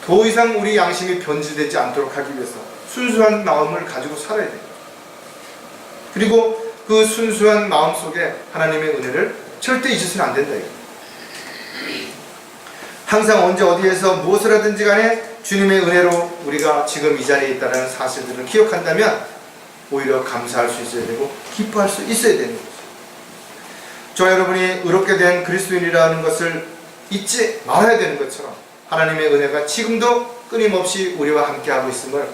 더 이상 우리 양심이 변질되지 않도록 하기 위해서 순수한 마음을 가지고 살아야 돼요. 그리고 그 순수한 마음 속에 하나님의 은혜를 절대 잊으시면 안 된다. 항상 언제 어디에서 무엇을 하든지 간에 주님의 은혜로 우리가 지금 이 자리에 있다는 사실들을 기억한다면 오히려 감사할 수 있어야 되고 기뻐할 수 있어야 되는 거죠. 저와 여러분이 의롭게 된 그리스도인이라는 것을 잊지 말아야 되는 것처럼 하나님의 은혜가 지금도 끊임없이 우리와 함께하고 있음을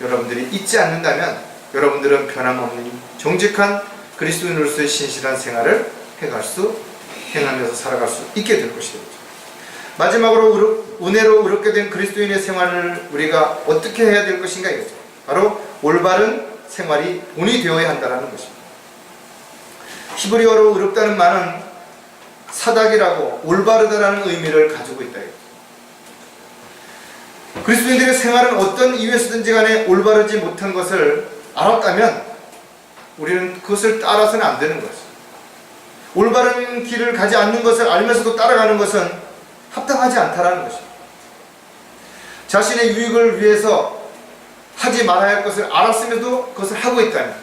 여러분들이 잊지 않는다면 여러분들은 변함없는 정직한 그리스도인으로서의 신실한 생활을 행하면서 살아갈 수 있게 될 것이죠. 마지막으로 은혜로 의롭게 된 그리스도인의 생활을 우리가 어떻게 해야 될 것인가 이거죠. 바로 올바른 생활이 본이 되어야 한다는 것입니다. 히브리어로 의롭다는 말은 사닥이라고 올바르다라는 의미를 가지고 있다. 그리스도인들의 생활은 어떤 이유에서든지 간에 올바르지 못한 것을 알았다면 우리는 그것을 따라서는 안 되는 것이죠. 올바른 길을 가지 않는 것을 알면서도 따라가는 것은 합당하지 않다라는 것입니다. 자신의 유익을 위해서 하지 말아야 할 것을 알았으면서도 그것을 하고 있다면,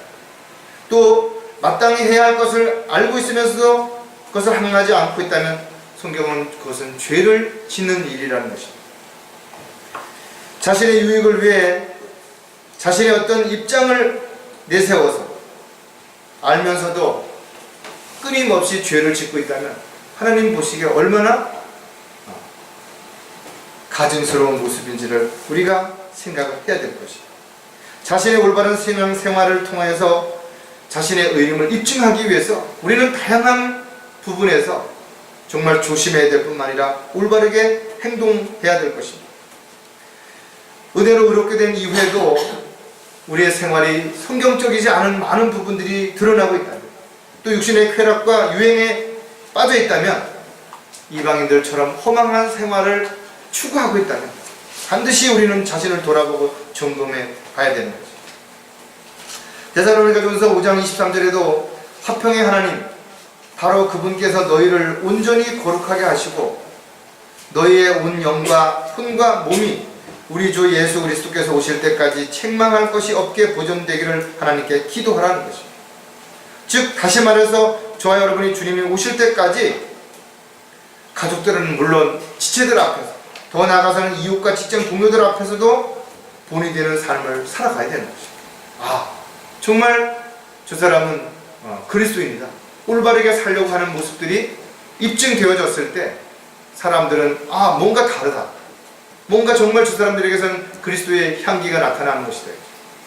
또 마땅히 해야 할 것을 알고 있으면서도 그것을 행하지 않고 있다면 성경은 그것은 죄를 짓는 일이라는 것입니다. 자신의 유익을 위해 자신의 어떤 입장을 내세워서 알면서도 끊임없이 죄를 짓고 있다면 하나님 보시기에 얼마나 가증스러운 모습인지를 우리가 생각을 해야 될 것입니다. 자신의 올바른 신앙 생활을 통하여서 자신의 의림을 입증하기 위해서 우리는 다양한 부분에서 정말 조심해야 될 뿐만 아니라 올바르게 행동해야 될 것입니다. 은혜로 의롭게 된 이후에도 우리의 생활이 성경적이지 않은 많은 부분들이 드러나고 있다면, 또 육신의 쾌락과 유행에 빠져 있다면, 이방인들처럼 허망한 생활을 추구하고 있다면 반드시 우리는 자신을 돌아보고 점검해 봐야 되는 거죠. 데살로니가전서 5장 23절에도 화평의 하나님, 바로 그분께서 너희를 온전히 거룩하게 하시고 너희의 온 영과 혼과 몸이 우리 주 예수 그리스도께서 오실 때까지 책망할 것이 없게 보존되기를 하나님께 기도하라는 것입니다. 즉 다시 말해서 저와 여러분이 주님이 오실 때까지 가족들은 물론 지체들 앞에서, 더 나아가서는 이웃과 직장 동료들 앞에서도 본이 되는 삶을 살아가야 되는 것입니다. 정말 저 사람은 그리스도인이다, 올바르게 살려고 하는 모습들이 입증되어졌을 때 사람들은 뭔가 다르다, 뭔가 정말 저 사람들에게서는 그리스도의 향기가 나타나는 것이다,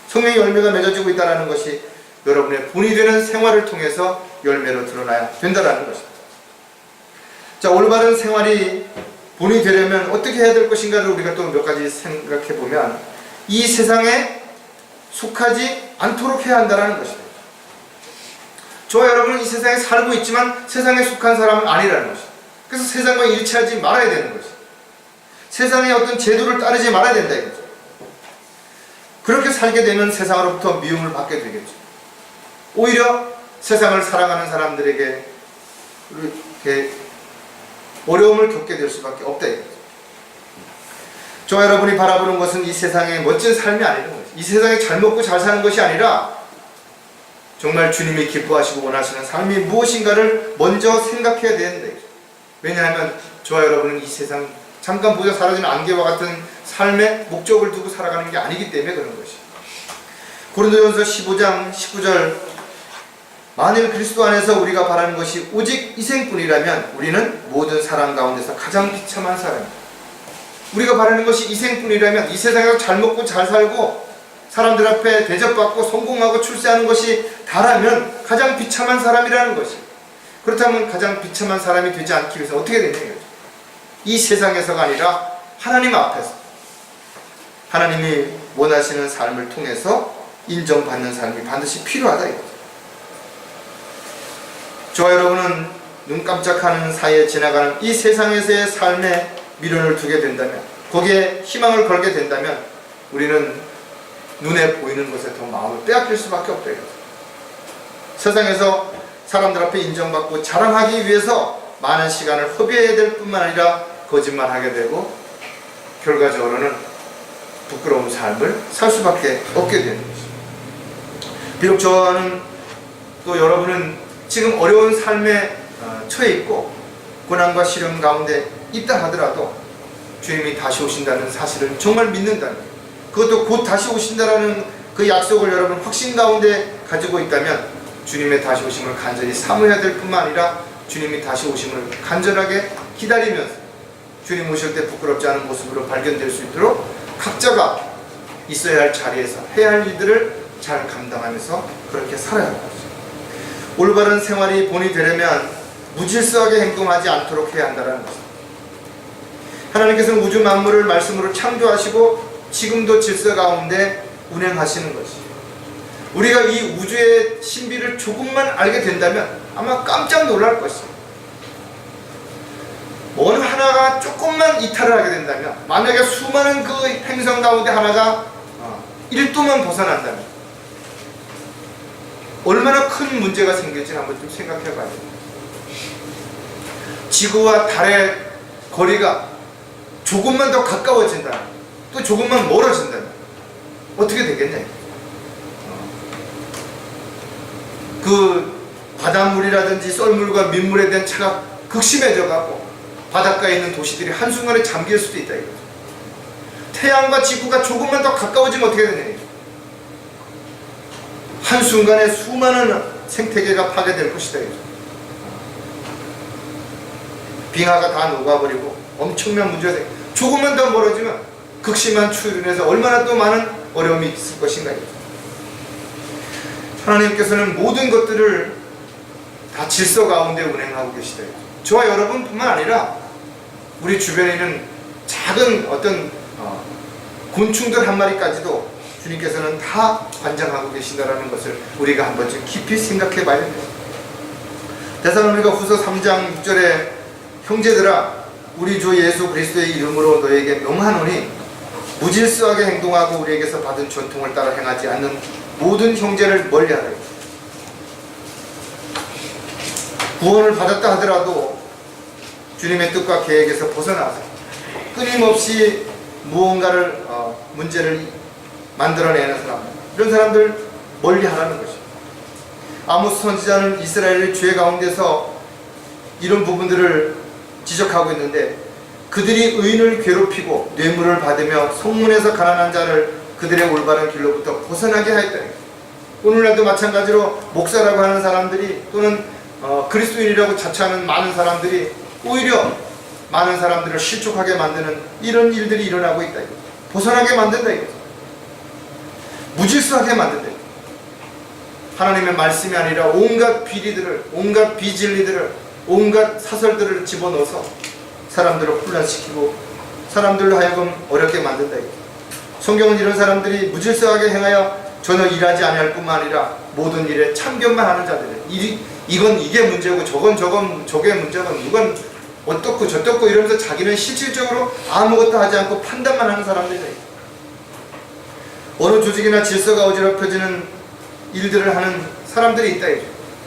성령의 열매가 맺어지고 있다는 것이 여러분의 본이 되는 생활을 통해서 열매로 드러나야 된다는 것입니다. 자, 올바른 생활이 본이 되려면 어떻게 해야 될 것인가를 우리가 또 몇 가지 생각해 보면, 이 세상에 속하지 않도록 해야 한다는 것입니다. 저와 여러분은 이 세상에 살고 있지만 세상에 속한 사람은 아니라는 것입니다. 그래서 세상과 일치하지 말아야 되는 것입니다. 세상의 어떤 제도를 따르지 말아야 된다 이거죠. 그렇게 살게 되면 세상으로부터 미움을 받게 되겠죠. 오히려 세상을 사랑하는 사람들에게 이렇게 어려움을 겪게 될 수밖에 없다 이거죠. 저와 여러분이 바라보는 것은 이 세상의 멋진 삶이 아니는 거죠. 이 세상에 잘 먹고 잘 사는 것이 아니라 정말 주님이 기뻐하시고 원하시는 삶이 무엇인가를 먼저 생각해야 되는데, 왜냐하면 저와 여러분은 이 세상 잠깐 보자 사라지는 안개와 같은 삶의 목적을 두고 살아가는 게 아니기 때문에 그런 것이. 고린도전서 15장 19절, 만일 그리스도 안에서 우리가 바라는 것이 오직 이생뿐이라면 우리는 모든 사람 가운데서 가장 비참한 사람입니다. 우리가 바라는 것이 이생뿐이라면, 이 세상에서 잘 먹고 잘 살고 사람들 앞에 대접받고 성공하고 출세하는 것이 다라면 가장 비참한 사람이라는 것이. 그렇다면 가장 비참한 사람이 되지 않기 위해서 어떻게 되냐 이거죠. 이 세상에서가 아니라 하나님 앞에서 하나님이 원하시는 삶을 통해서 인정받는 삶이 반드시 필요하다 이거죠. 저와 여러분은 눈 깜짝하는 사이에 지나가는 이 세상에서의 삶에 미련을 두게 된다면, 거기에 희망을 걸게 된다면 우리는 눈에 보이는 것에 더 마음을 빼앗길 수밖에 없다 이거죠. 세상에서 사람들 앞에 인정받고 자랑하기 위해서 많은 시간을 허비해야 될 뿐만 아니라 거짓말하게 되고 결과적으로는 부끄러운 삶을 살 수밖에 없게 되는 것입니다. 비록 저는 또 여러분은 지금 어려운 삶에 처해 있고 고난과 시련 가운데 있다 하더라도 주님이 다시 오신다는 사실을 정말 믿는다면, 그것도 곧 다시 오신다라는 그 약속을 여러분 확신 가운데 가지고 있다면 주님의 다시 오심을 간절히 사모해야 될 뿐만 아니라 주님이 다시 오심을 간절하게 기다리면서 주님 오실 때 부끄럽지 않은 모습으로 발견될 수 있도록 각자가 있어야 할 자리에서 해야 할 일들을 잘 감당하면서 그렇게 살아야 합니다. 올바른 생활이 본이 되려면 무질서하게 행동하지 않도록 해야 한다는 것입니다. 하나님께서는 우주 만물을 말씀으로 창조하시고 지금도 질서 가운데 운행하시는 것이에요. 우리가 이 우주의 신비를 조금만 알게 된다면 아마 깜짝 놀랄 것이에요. 어느 하나가 조금만 이탈을 하게 된다면, 만약에 수많은 그 행성 가운데 하나가 1도만 벗어난다면 얼마나 큰 문제가 생길지 한번 좀 생각해 봐야 됩니다. 지구와 달의 거리가 조금만 더 가까워진다면, 또 조금만 멀어진다면 어떻게 되겠냐. 그 바닷물이라든지 썰물과 민물에 대한 차가 극심해져 가고 바닷가에 있는 도시들이 한순간에 잠길 수도 있다 이거죠. 태양과 지구가 조금만 더 가까워지면 어떻게 되냐. 한순간에 수많은 생태계가 파괴될 것이다 이거죠. 빙하가 다 녹아버리고 엄청난 문제가 돼. 조금만 더 멀어지면 극심한 추위로 인해서 얼마나 또 많은 어려움이 있을 것인가 이거죠. 하나님께서는 모든 것들을 다 질서 가운데 운행하고 계시다. 저와 여러분뿐만 아니라 우리 주변에 있는 작은 어떤 곤충들 한 마리까지도 주님께서는 다 관장하고 계신다는 것을 우리가 한 번쯤 깊이 생각해 봐야 됩니다. 데살로니가 후서 3장 6절에 형제들아 우리 주 예수 그리스도의 이름으로 너에게 명하노니 무질서하게 행동하고 우리에게서 받은 전통을 따라 행하지 않는 모든 형제를 멀리하라. 구원을 받았다 하더라도 주님의 뜻과 계획에서 벗어나서 끊임없이 무언가를 문제를 만들어내는 사람, 이런 사람들 멀리하라는 것입니다. 아모스 선지자는 이스라엘의 죄 가운데서 이런 부분들을 지적하고 있는데, 그들이 의인을 괴롭히고 뇌물을 받으며 성문에서 가난한 자를 그들의 올바른 길로부터 벗어나게 하였다. 오늘날도 마찬가지로 목사라고 하는 사람들이 또는 그리스도인이라고 자처하는 많은 사람들이 오히려 많은 사람들을 실족하게 만드는 이런 일들이 일어나고 있다. 벗어나게 만든다. 무질서하게 만든다. 하나님의 말씀이 아니라 온갖 비리들을, 온갖 비진리들을, 온갖 사설들을 집어넣어서 사람들을 혼란시키고 사람들로 하여금 어렵게 만든다. 성경은 이런 사람들이 무질서하게 행하여 전혀 일하지 아니할 뿐만 아니라 모든 일에 참견만 하는 자들이에요. 이건 이게 문제고 저게 문제고 이건 어떻고 저떻고 이러면서 자기는 실질적으로 아무것도 하지 않고 판단만 하는 사람들이에요. 어느 조직이나 질서가 어지럽혀지는 일들을 하는 사람들이 있다.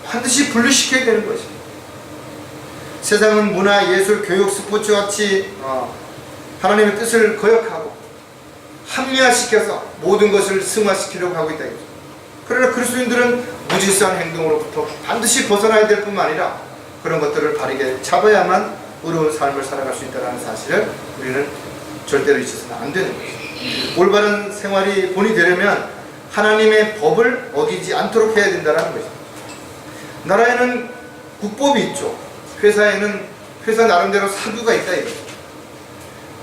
반드시 분리시켜야 되는 것입니다. 세상은 문화, 예술, 교육, 스포츠 같이 하나님의 뜻을 거역하고 합리화시켜서 모든 것을 승화시키려고 하고 있다. 그러나 그리스도인들은 무질서한 행동으로부터 반드시 벗어나야 될 뿐만 아니라 그런 것들을 바르게 잡아야만 의로운 삶을 살아갈 수 있다는 사실을 우리는 절대로 잊어서는 안 되는 것이죠. 올바른 생활이 본이 되려면 하나님의 법을 어기지 않도록 해야 된다는 것입니다. 나라에는 국법이 있죠. 회사에는 회사 나름대로 사규가 있다 이거죠.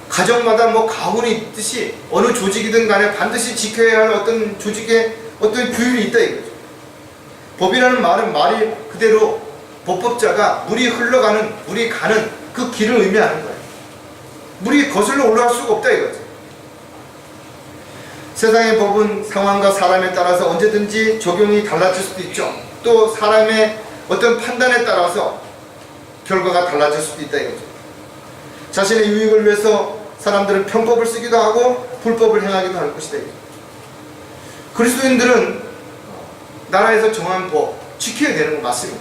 가정마다 가훈이 있듯이 어느 조직이든 간에 반드시 지켜야 할 어떤 조직의 어떤 규율이 있다 이거죠. 법이라는 말은 말이 그대로 법법자가 물이 흘러가는, 물이 가는 그 길을 의미하는 거예요. 물이 거슬러 올라갈 수가 없다 이거죠. 세상의 법은 상황과 사람에 따라서 언제든지 적용이 달라질 수도 있죠. 또 사람의 어떤 판단에 따라서 결과가 달라질 수도 있다 이거죠. 자신의 유익을 위해서 사람들은 편법을 쓰기도 하고 불법을 행하기도 할 것이다 이거죠. 그리스도인들은 나라에서 정한 법 지켜야 되는 거 맞습니다.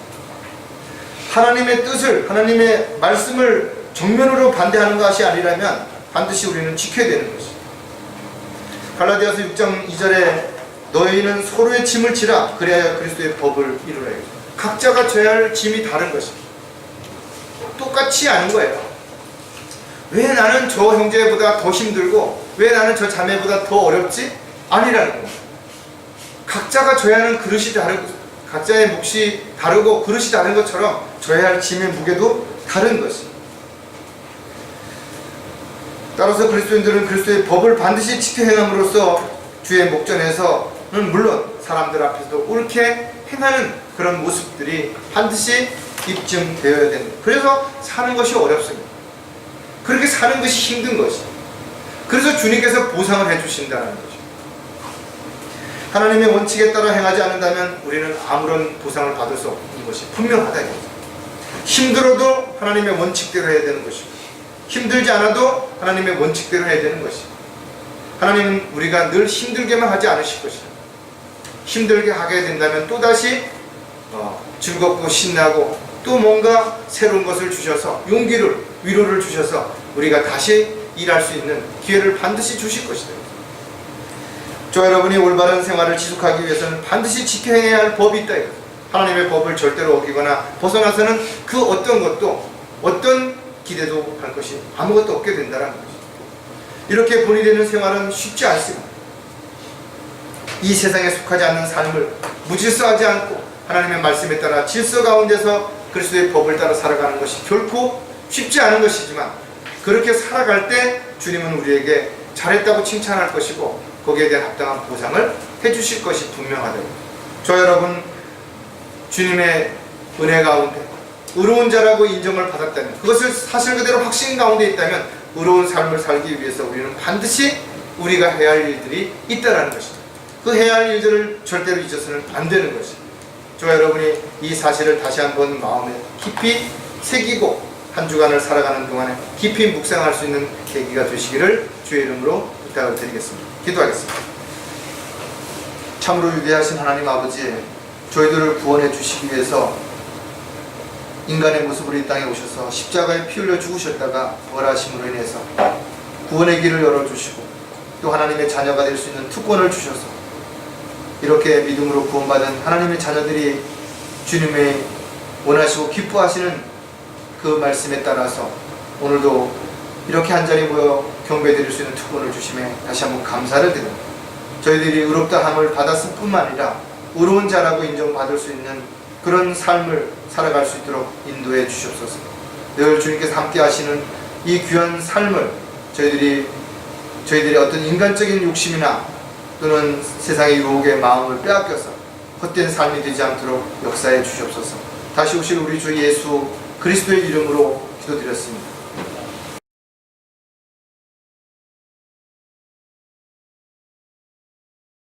하나님의 뜻을, 하나님의 말씀을 정면으로 반대하는 것이 아니라면 반드시 우리는 지켜야 되는 것이죠. 갈라디아서 6장 2절에 너희는 서로의 짐을 지라 그래야 그리스도의 법을 이루라. 각자가 져야 할 짐이 다른 것입니다. 똑같이 아닌 거예요. 왜 나는 저 형제보다 더 힘들고 왜 나는 저 자매보다 더 어렵지? 아니라는 겁니다. 각자가 져야 하는 그릇이 다르고 각자의 몫이 다르고 그릇이 다른 것처럼 져야 할 짐의 무게도 다른 것입니다. 따라서 그리스도인들은 그리스도의 법을 반드시 지켜 행함으로써 주의 목전에서는 물론 사람들 앞에서도 옳게 행하는 그런 모습들이 반드시 입증되어야 됩니다. 그래서 사는 것이 어렵습니다. 그렇게 사는 것이 힘든 것이죠. 그래서 주님께서 보상을 해주신다는 거죠. 하나님의 원칙에 따라 행하지 않는다면 우리는 아무런 보상을 받을 수 없는 것이 분명하다 이거죠. 힘들어도 하나님의 원칙대로 해야 되는 것이고 힘들지 않아도 하나님의 원칙대로 해야 되는 것이고 하나님은 우리가 늘 힘들게만 하지 않으실 것이다. 힘들게 하게 된다면 또다시 즐겁고 신나고 또 뭔가 새로운 것을 주셔서 용기를, 위로를 주셔서 우리가 다시 일할 수 있는 기회를 반드시 주실 것이다. 저 여러분이 올바른 생활을 지속하기 위해서는 반드시 지켜야 할 법이 있다. 하나님의 법을 절대로 어기거나 벗어나서는 그 어떤 것도 어떤 기대도 할 것이 아무것도 없게 된다는 것이죠. 이렇게 본이 되는 생활은 쉽지 않습니다. 이 세상에 속하지 않는 삶을 무질서하지 않고 하나님의 말씀에 따라 질서 가운데서 그리스도의 법을 따라 살아가는 것이 결코 쉽지 않은 것이지만 그렇게 살아갈 때 주님은 우리에게 잘했다고 칭찬할 것이고 거기에 대한 합당한 보상을 해주실 것이 분명하다. 저 여러분 주님의 은혜 가운데 의로운 자라고 인정을 받았다면 그것을 사실 그대로 확신 가운데 있다면 의로운 삶을 살기 위해서 우리는 반드시 우리가 해야 할 일들이 있다는 것이죠. 그 해야 할 일들을 절대로 잊어서는 안 되는 것이죠. 저와 여러분이 이 사실을 다시 한번 마음에 깊이 새기고 한 주간을 살아가는 동안에 깊이 묵상할 수 있는 계기가 되시기를 주의 이름으로 부탁을 드리겠습니다. 기도하겠습니다. 참으로 위대하신 하나님 아버지, 저희들을 구원해 주시기 위해서 인간의 모습으로 이 땅에 오셔서 십자가에 피 흘려 죽으셨다가 부활하심으로 인해서 구원의 길을 열어주시고 또 하나님의 자녀가 될 수 있는 특권을 주셔서 이렇게 믿음으로 구원받은 하나님의 자녀들이 주님의 원하시고 기뻐하시는 그 말씀에 따라서 오늘도 이렇게 한자리 모여 경배드릴 수 있는 특권을 주심에 다시 한번 감사를 드립니다. 저희들이 의롭다함을 받았을 뿐만 아니라 의로운 자라고 인정받을 수 있는 그런 삶을 살아갈 수 있도록 인도해 주시옵소서. 늘 주님께서 함께 하시는 이 귀한 삶을 저희들이 어떤 인간적인 욕심이나 또는 세상의 유혹의 마음을 빼앗겨서 헛된 삶이 되지 않도록 역사해 주시옵소서. 다시 오실 우리 주 예수 그리스도의 이름으로 기도드렸습니다.